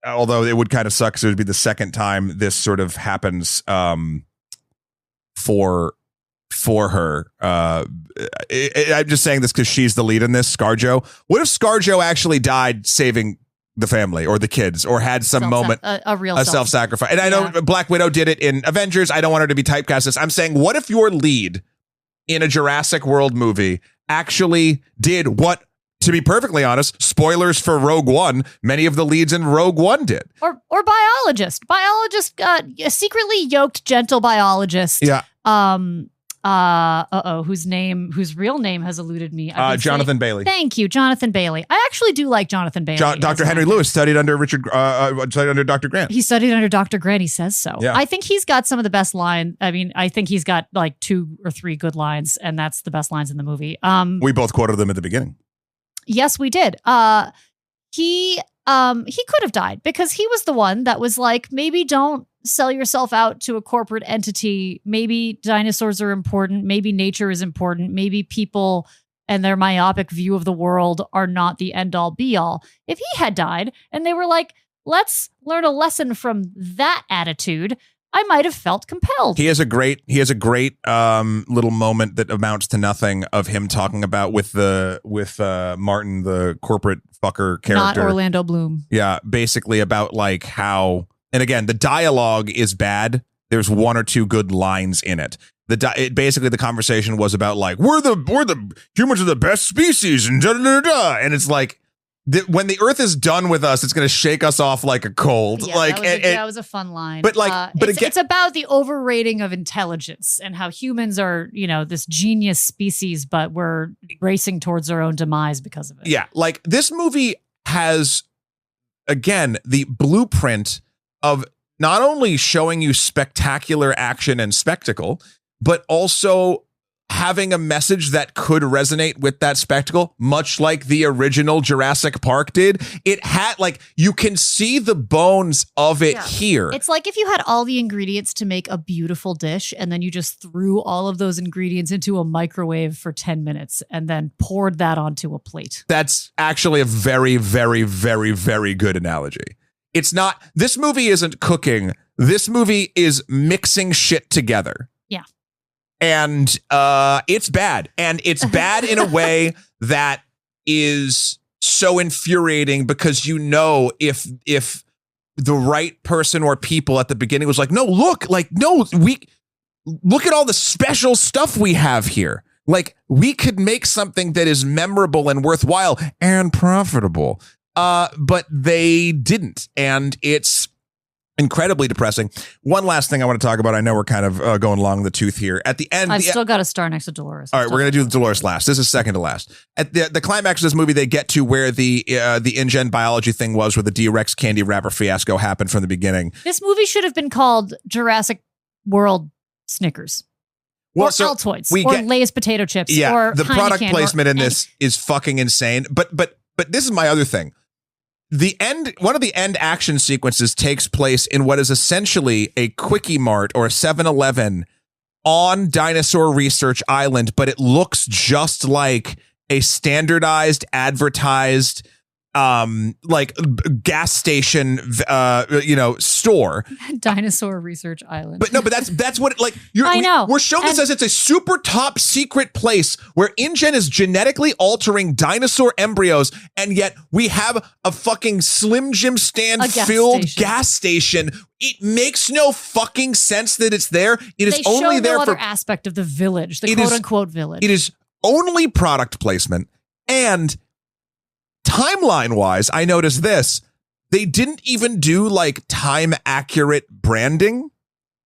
Speaker 1: although it would kind of suck because it would be the second time this sort of happens for her. I'm just saying this because she's the lead in this, ScarJo. What if ScarJo actually died saving the family or the kids, or had some moment,
Speaker 2: a real
Speaker 1: self-sacrifice? And I know Black Widow did it in Avengers. I don't want her to be typecast as. I'm saying, what if your lead in a Jurassic World movie actually did what, to be perfectly honest, spoilers for Rogue One, many of the leads in Rogue One did.
Speaker 2: Or biologist. A secretly yoked, gentle biologist.
Speaker 1: Yeah.
Speaker 2: Whose real name has eluded me.
Speaker 1: Jonathan Bailey.
Speaker 2: Thank you, Jonathan Bailey. I actually do like Jonathan Bailey.
Speaker 1: Dr. Henry Lewis studied under Dr. Grant.
Speaker 2: He studied under Dr. Grant. He says so.
Speaker 1: Yeah.
Speaker 2: I think he's got some of the best lines. I mean, I think he's got like 2 or 3 good lines, and that's the best lines in the movie.
Speaker 1: We both quoted them at the beginning.
Speaker 2: Yes, we did. He could have died because he was the one that was like, maybe don't sell yourself out to a corporate entity. Maybe dinosaurs are important. Maybe nature is important. Maybe people and their myopic view of the world are not the end all be all. If he had died and they were like, let's learn a lesson from that attitude, I might have felt compelled.
Speaker 1: He has a great little moment that amounts to nothing of him talking about with Martin, the corporate fucker character.
Speaker 2: Not Orlando Bloom.
Speaker 1: Yeah, basically about like how, and again, the dialogue is bad. There's 1 or 2 good lines in it. Basically the conversation was about like, we're the humans are the best species and da da da da, and it's like, when the Earth is done with us, it's going to shake us off like a cold.
Speaker 2: Yeah,
Speaker 1: like
Speaker 2: that was a fun line.
Speaker 1: But
Speaker 2: it's about the overrating of intelligence and how humans are, this genius species, but we're racing towards our own demise because of it.
Speaker 1: Yeah, like this movie has, again, the blueprint of not only showing you spectacular action and spectacle, but also having a message that could resonate with that spectacle, much like the original Jurassic Park did. It had, like, you can see the bones of it here.
Speaker 2: It's like if you had all the ingredients to make a beautiful dish and then you just threw all of those ingredients into a microwave for 10 minutes and then poured that onto a plate.
Speaker 1: That's actually a very, very, very, very good analogy. It's not, this movie isn't cooking. This movie is mixing shit together.
Speaker 2: Yeah.
Speaker 1: And it's bad. And it's bad in a way that is so infuriating because if the right person or people at the beginning was like, look at all the special stuff we have here. Like, we could make something that is memorable and worthwhile and profitable. But they didn't. And it's incredibly depressing. One last thing I want to talk about. I know we're kind of going along the tooth here. At the end,
Speaker 2: I've still got a star next to Dolores.
Speaker 1: All right, we're going to do Dolores last. This is second to last. At the climax of this movie, they get to where the InGen biology thing was, where the D-Rex candy wrapper fiasco happened from the beginning.
Speaker 2: This movie should have been called Jurassic World Snickers. Or Altoids, or Lay's potato chips.
Speaker 1: Yeah,
Speaker 2: or
Speaker 1: the product placement in this is fucking insane. But this is my other thing. One of the end action sequences takes place in what is essentially a Quickie Mart or a 7-Eleven on Dinosaur Research Island, but it looks just like a standardized, advertised, like gas station, store.
Speaker 2: Dinosaur Research Island.
Speaker 1: But that's what
Speaker 2: I know.
Speaker 1: We're shown this as it's a super top secret place where InGen is genetically altering dinosaur embryos, and yet we have a fucking Slim Jim stand filled gas station. It makes no fucking sense that it's there. It is only there for
Speaker 2: other aspect of the village, the quote unquote village.
Speaker 1: It is only product placement. And timeline wise, I noticed this. They didn't even do like time accurate branding.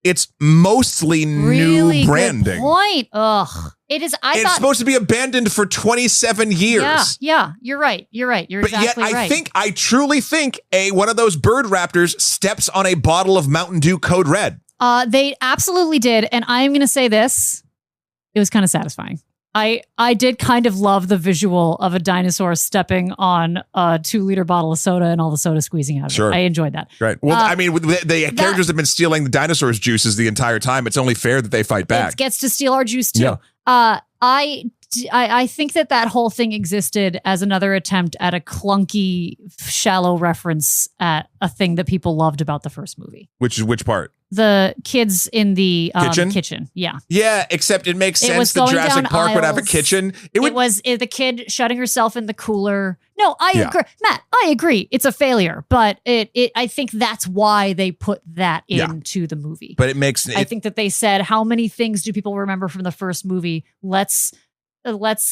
Speaker 1: It's mostly
Speaker 2: really
Speaker 1: new branding.
Speaker 2: Good point. Ugh. It is.
Speaker 1: It's supposed to be abandoned for 27 years.
Speaker 2: Yeah. You're right. You're exactly right.
Speaker 1: I truly think one of those bird raptors steps on a bottle of Mountain Dew Code Red.
Speaker 2: They absolutely did. And I'm going to say this. It was kind of satisfying. I did kind of love the visual of a dinosaur stepping on a 2-liter bottle of soda and all the soda squeezing out of it. I enjoyed that.
Speaker 1: Right. Well, I mean, the characters have been stealing the dinosaurs' juices the entire time. It's only fair that they fight back.
Speaker 2: It gets to steal our juice too. Yeah. I think that whole thing existed as another attempt at a clunky, shallow reference at a thing that people loved about the first movie.
Speaker 1: Which part?
Speaker 2: The kids in the kitchen. Yeah.
Speaker 1: Yeah, except it makes sense that Jurassic Park would have a kitchen. It
Speaker 2: was the kid shutting herself in the cooler. No, I agree. Matt, I agree. It's a failure, but I think that's why they put that into the movie.
Speaker 1: But it makes
Speaker 2: I think that they said, how many things do people remember from the first movie? Let's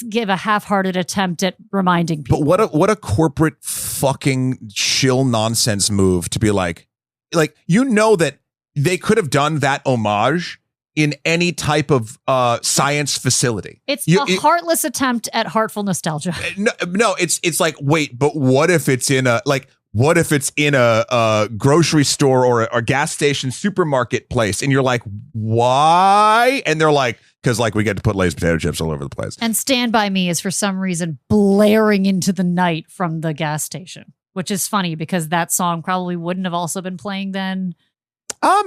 Speaker 2: give a half-hearted attempt at reminding people.
Speaker 1: But what a corporate fucking shill nonsense move to be like that they could have done that homage in any type of science facility.
Speaker 2: It's a heartless attempt at heartful nostalgia.
Speaker 1: No, it's like, wait, but what if it's in a grocery store or a gas station supermarket place? And you're like, why? And they're like, because we get to put Lay's potato chips all over the place.
Speaker 2: And Stand By Me is for some reason blaring into the night from the gas station, which is funny because that song probably wouldn't have also been playing then.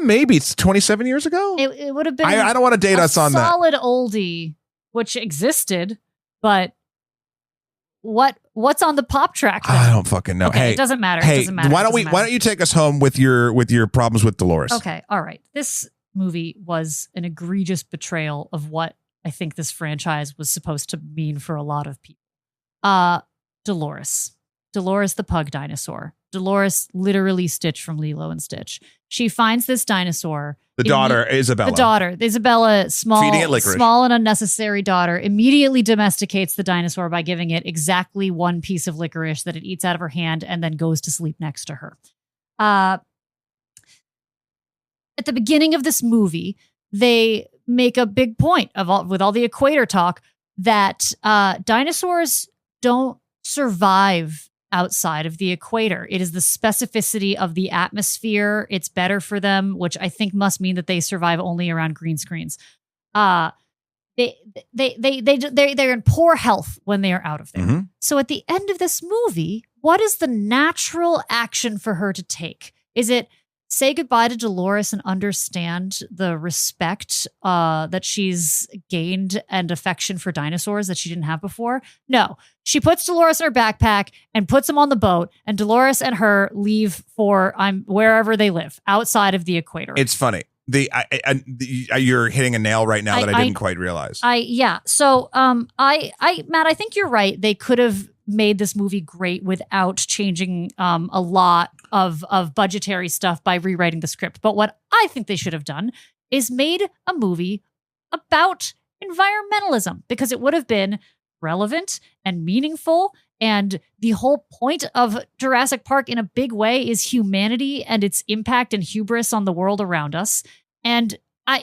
Speaker 1: Maybe it's 27 years ago.
Speaker 2: It would have been.
Speaker 1: I don't want to date us on that.
Speaker 2: Solid oldie, which existed, but what's on the pop track then?
Speaker 1: I don't fucking know.
Speaker 2: Okay, it doesn't matter.
Speaker 1: Hey,
Speaker 2: it doesn't matter.
Speaker 1: Why don't you take us home with your problems with Dolores?
Speaker 2: Okay, all right. This movie was an egregious betrayal of what I think this franchise was supposed to mean for a lot of people. Dolores the pug dinosaur. Dolores literally Stitch from Lilo and Stitch. She finds this dinosaur.
Speaker 1: The daughter, Isabella.
Speaker 2: The daughter, Isabella,
Speaker 1: Feeding it licorice.
Speaker 2: small and unnecessary daughter, immediately domesticates the dinosaur by giving it exactly one piece of licorice that it eats out of her hand and then goes to sleep next to her. At the beginning of this movie, they make a big point with all the equator talk that dinosaurs don't survive outside of the equator. It is the specificity of the atmosphere. It's better for them, which I think must mean that they survive only around green screens. They're in poor health when they are out of there. Mm-hmm. So at the end of this movie, what is the natural action for her to take? Is it say goodbye to Dolores and understand the respect that she's gained and affection for dinosaurs that she didn't have before? No. She puts Dolores in her backpack and puts them on the boat, and Dolores and her leave for wherever they live, outside of the equator.
Speaker 1: It's funny. You're hitting a nail right now that I didn't quite realize.
Speaker 2: So, Matt, I think you're right. They could have made this movie great without changing a lot of budgetary stuff by rewriting the script. But what I think they should have done is made a movie about environmentalism, because it would have been relevant and meaningful. And the whole point of Jurassic Park in a big way is humanity and its impact and hubris on the world around us. And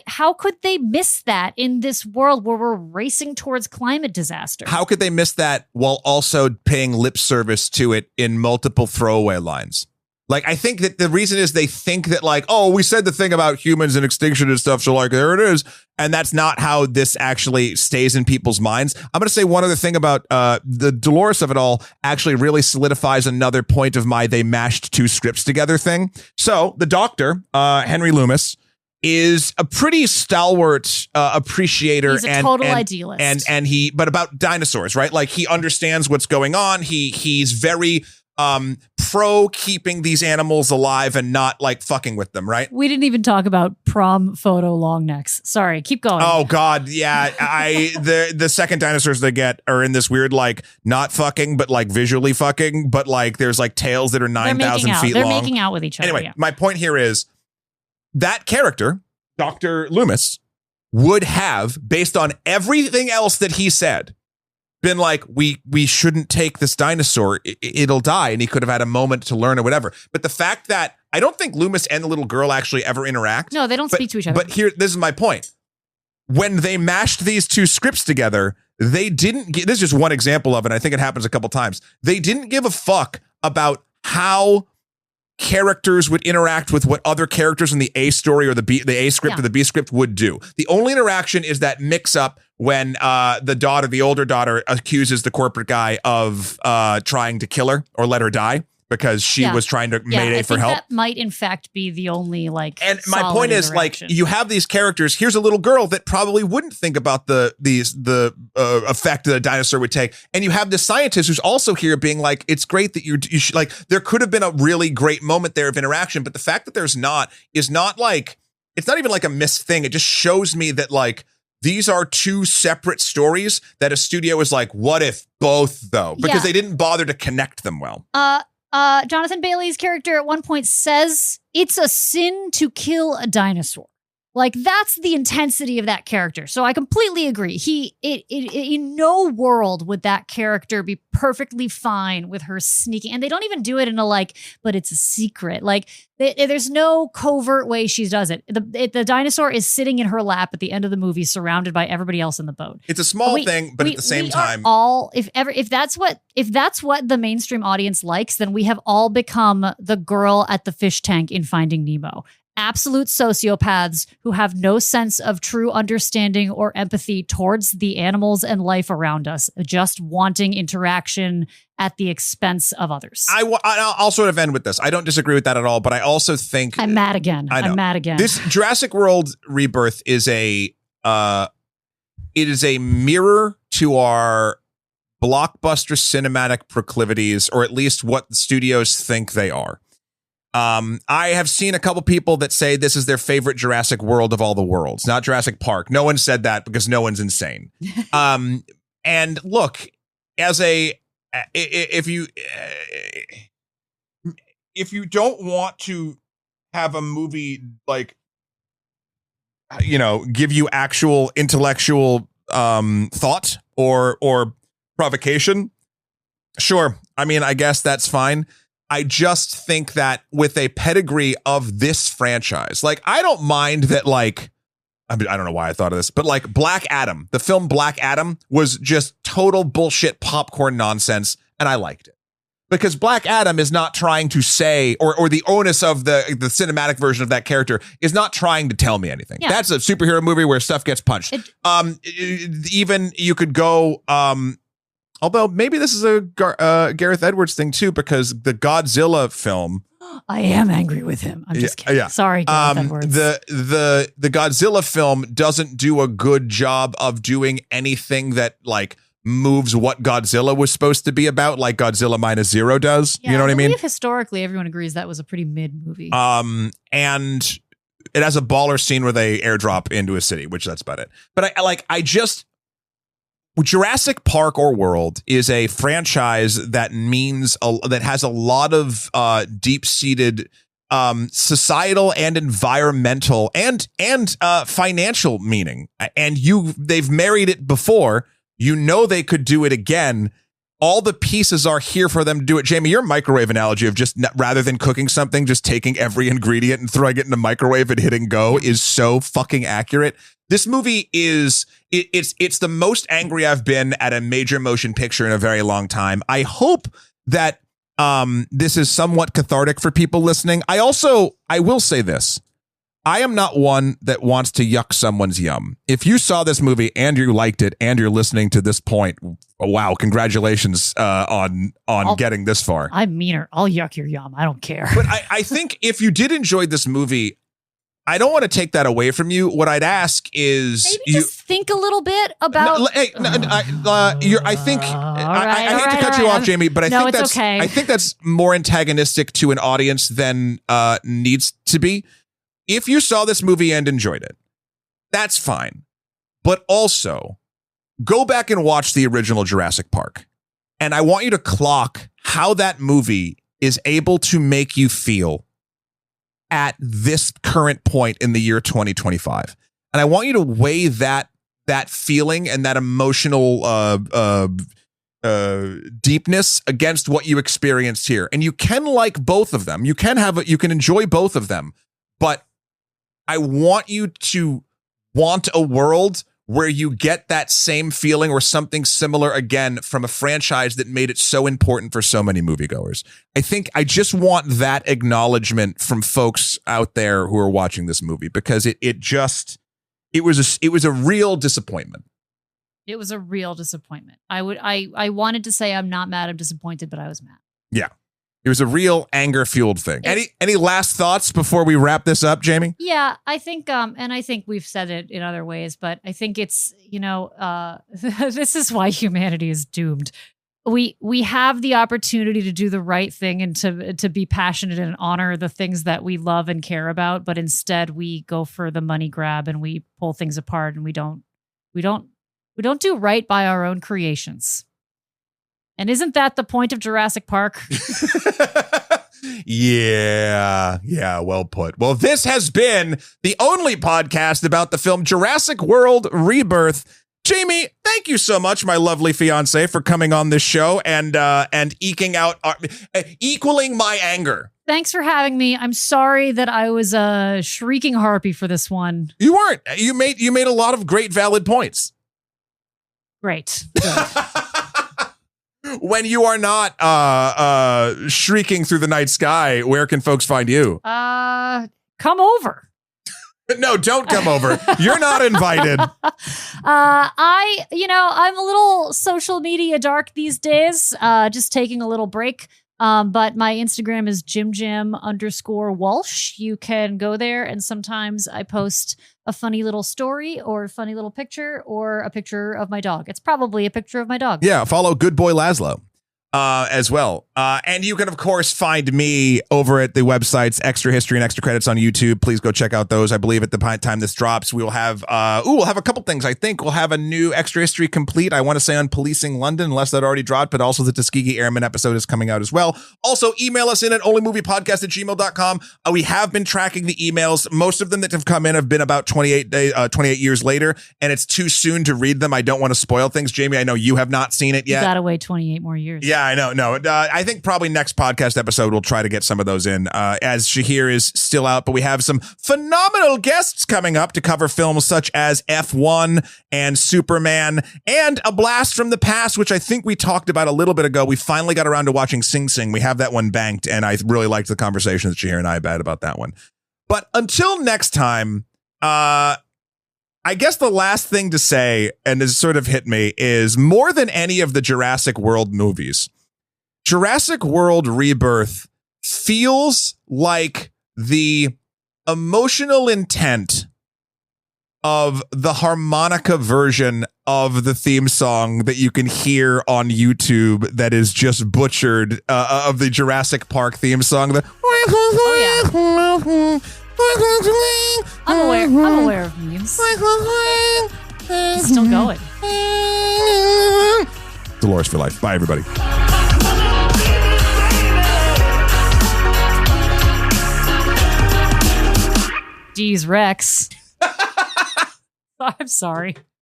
Speaker 2: how could they miss that in this world where we're racing towards climate disaster?
Speaker 1: How could they miss that while also paying lip service to it in multiple throwaway lines? Like, I think that the reason is they think that, like, oh, we said the thing about humans and extinction and stuff, so, like, there it is. And that's not how this actually stays in people's minds. I'm going to say one other thing about the Dolores of it all actually really solidifies another point of my they mashed two scripts together thing. So the doctor, Henry Loomis, is a pretty stalwart appreciator.
Speaker 2: He's a total idealist.
Speaker 1: But about dinosaurs, right? Like, he understands what's going on. He's very pro keeping these animals alive and not like fucking with them, right?
Speaker 2: We didn't even talk about prom photo long necks. Sorry, keep going.
Speaker 1: Oh God, yeah. The second dinosaurs they get are in this weird, like, not fucking, but like visually fucking, but like there's like tails that are 9,000 feet long.
Speaker 2: They're making out with each other.
Speaker 1: Anyway, my point here is that character, Dr. Loomis, would have, based on everything else that he said, been like, we shouldn't take this dinosaur. It'll die. And he could have had a moment to learn or whatever. But the fact that I don't think Loomis and the little girl actually ever interact.
Speaker 2: No, they don't speak to each other.
Speaker 1: But this is my point. When they mashed these two scripts together, they didn't this is just one example of it. I think it happens a couple times. They didn't give a fuck about how characters would interact with what other characters in the A story or the A script or the B script would do. The only interaction is that mix up when the older daughter accuses the corporate guy of trying to kill her or let her die because she was trying to mayday for help.
Speaker 2: That might in fact be the only like.
Speaker 1: And my point is, like, you have these characters. Here's a little girl that probably wouldn't think about the effect that a dinosaur would take, and you have this scientist who's also here being like, it's great that you should, like, there could have been a really great moment there of interaction, but the fact that there's not is not like, it's not even like a missed thing. It just shows me that, like, these are two separate stories that a studio is like, what if both though? Because they didn't bother to connect them well.
Speaker 2: Jonathan Bailey's character at one point says it's a sin to kill a dinosaur. Like, that's the intensity of that character. So I completely agree. In no world would that character be perfectly fine with her sneaking. And they don't even do it in a like, but it's a secret. Like, there's no covert way she does it. The dinosaur is sitting in her lap at the end of the movie, surrounded by everybody else in the boat.
Speaker 1: It's a small thing, but at the same time,
Speaker 2: if that's what the mainstream audience likes, then we have all become the girl at the fish tank in Finding Nemo. Absolute sociopaths who have no sense of true understanding or empathy towards the animals and life around us, just wanting interaction at the expense of others.
Speaker 1: I'll sort of end with this. I don't disagree with that at all, but I also think
Speaker 2: I'm mad again. I'm mad again.
Speaker 1: This Jurassic World Rebirth is it is a mirror to our blockbuster cinematic proclivities, or at least what the studios think they are. I have seen a couple people that say this is their favorite Jurassic World of all the worlds, not Jurassic Park. No one said that because no one's insane. And look, if you if you don't want to have a movie like, give you actual intellectual thought or provocation, sure. I mean, I guess that's fine. I just think that with a pedigree of this franchise, like, I don't mind that, like, I don't know why I thought of this, but like Black Adam, the film Black Adam was just total bullshit popcorn nonsense. And I liked it because Black Adam is not trying to say, or the onus of the cinematic version of that character is not trying to tell me anything. Yeah. That's a superhero movie where stuff gets punched. Even you could go, although maybe this is a Gareth Edwards thing too, because the Godzilla film.
Speaker 2: I am angry with him. I'm just kidding. Yeah. Sorry, Gareth Edwards.
Speaker 1: The Godzilla film doesn't do a good job of doing anything that like moves what Godzilla was supposed to be about, like Godzilla Minus Zero does.
Speaker 2: Yeah,
Speaker 1: you know what I mean?
Speaker 2: Historically, everyone agrees that was a pretty mid movie.
Speaker 1: And it has a baller scene where they airdrop into a city, which that's about it. But Jurassic Park or World is a franchise that that has a lot of deep-seated societal and environmental and financial meaning. And they've married it before. They could do it again. All the pieces are here for them to do it. Jamie, your microwave analogy of just rather than cooking something, just taking every ingredient and throwing it in the microwave and hitting go is so fucking accurate. This movie it's the most angry I've been at a major motion picture in a very long time. I hope that this is somewhat cathartic for people listening. I will say this. I am not one that wants to yuck someone's yum. If you saw this movie and you liked it and you're listening to this point, wow, congratulations on getting this far.
Speaker 2: I'm meaner. I'll yuck your yum. I don't care.
Speaker 1: But I think if you did enjoy this movie, I don't want to take that away from you. What I'd ask is
Speaker 2: maybe just think a little bit about.
Speaker 1: I hate to cut you off, Jamie, but I think that's more antagonistic to an audience than needs to be. If you saw this movie and enjoyed it, that's fine. But also, go back and watch the original Jurassic Park. And I want you to clock how that movie is able to make you feel at this current point in the year 2025. And I want you to weigh that feeling and that emotional deepness against what you experienced here. And you can like both of them. You can enjoy both of them. But I want you to want a world where you get that same feeling or something similar again from a franchise that made it so important for so many moviegoers. I just want that acknowledgement from folks out there who are watching this movie, because it was a real disappointment.
Speaker 2: It was a real disappointment. I wanted to say I'm not mad, I'm disappointed, but I was mad.
Speaker 1: Yeah. It was a real anger-fueled thing. Any last thoughts before we wrap this up, Jamie?
Speaker 2: Yeah, I think, and I think we've said it in other ways, but I think it's, this is why humanity is doomed. We have the opportunity to do the right thing and to be passionate and honor the things that we love and care about, but instead we go for the money grab and we pull things apart and we don't do right by our own creations. And isn't that the point of Jurassic Park?
Speaker 1: Yeah, well put. Well, this has been the only podcast about the film Jurassic World Rebirth. Jamie, thank you so much, my lovely fiance, for coming on this show and equaling my anger.
Speaker 2: Thanks for having me. I'm sorry that I was a shrieking harpy for this one.
Speaker 1: You weren't. You made a lot of great, valid points.
Speaker 2: Great.
Speaker 1: When you are not shrieking through the night sky, where can folks find you?
Speaker 2: Come over.
Speaker 1: No, don't come over. You're not invited.
Speaker 2: I'm a little social media dark these days. Just taking a little break. But my Instagram is jimjam_Walsh. You can go there, and sometimes I post a funny little story or a funny little picture or a picture of my dog. It's probably a picture of my dog.
Speaker 1: Yeah, follow Good Boy Laszlo. as well. And you can, of course, find me over at the websites Extra History and Extra Credits on YouTube. Please go check out those. I believe at the time this drops, we will have we'll have a couple things. I think we'll have a new Extra History complete. I want to say on policing London, unless that already dropped, but also the Tuskegee Airmen episode is coming out as well. Also, email us in at onlymoviepodcast@gmail.com. We have been tracking the emails. Most of them that have come in have been about 28 years later, and it's too soon to read them. I don't want to spoil things. Jamie, I know you have not seen it yet.
Speaker 2: You gotta wait 28 more years.
Speaker 1: Yeah, I know. No, I think probably next podcast episode we'll try to get some of those in, as Shahir is still out, but we have some phenomenal guests coming up to cover films such as F1 and Superman and A Blast from the Past, which I think we talked about a little bit ago. We finally got around to watching Sing Sing. We have that one banked, and I really liked the conversation that Shahir and I had about that one. But until next time, I guess the last thing to say, and this sort of hit me, is more than any of the Jurassic World movies, Jurassic World Rebirth feels like the emotional intent of the harmonica version of the theme song that you can hear on YouTube that is just butchered, of the Jurassic Park theme song.
Speaker 2: Oh, yeah. I'm aware of memes. It's still going.
Speaker 1: Dolores for life. Bye, everybody.
Speaker 2: Jeez, Rex. I'm sorry.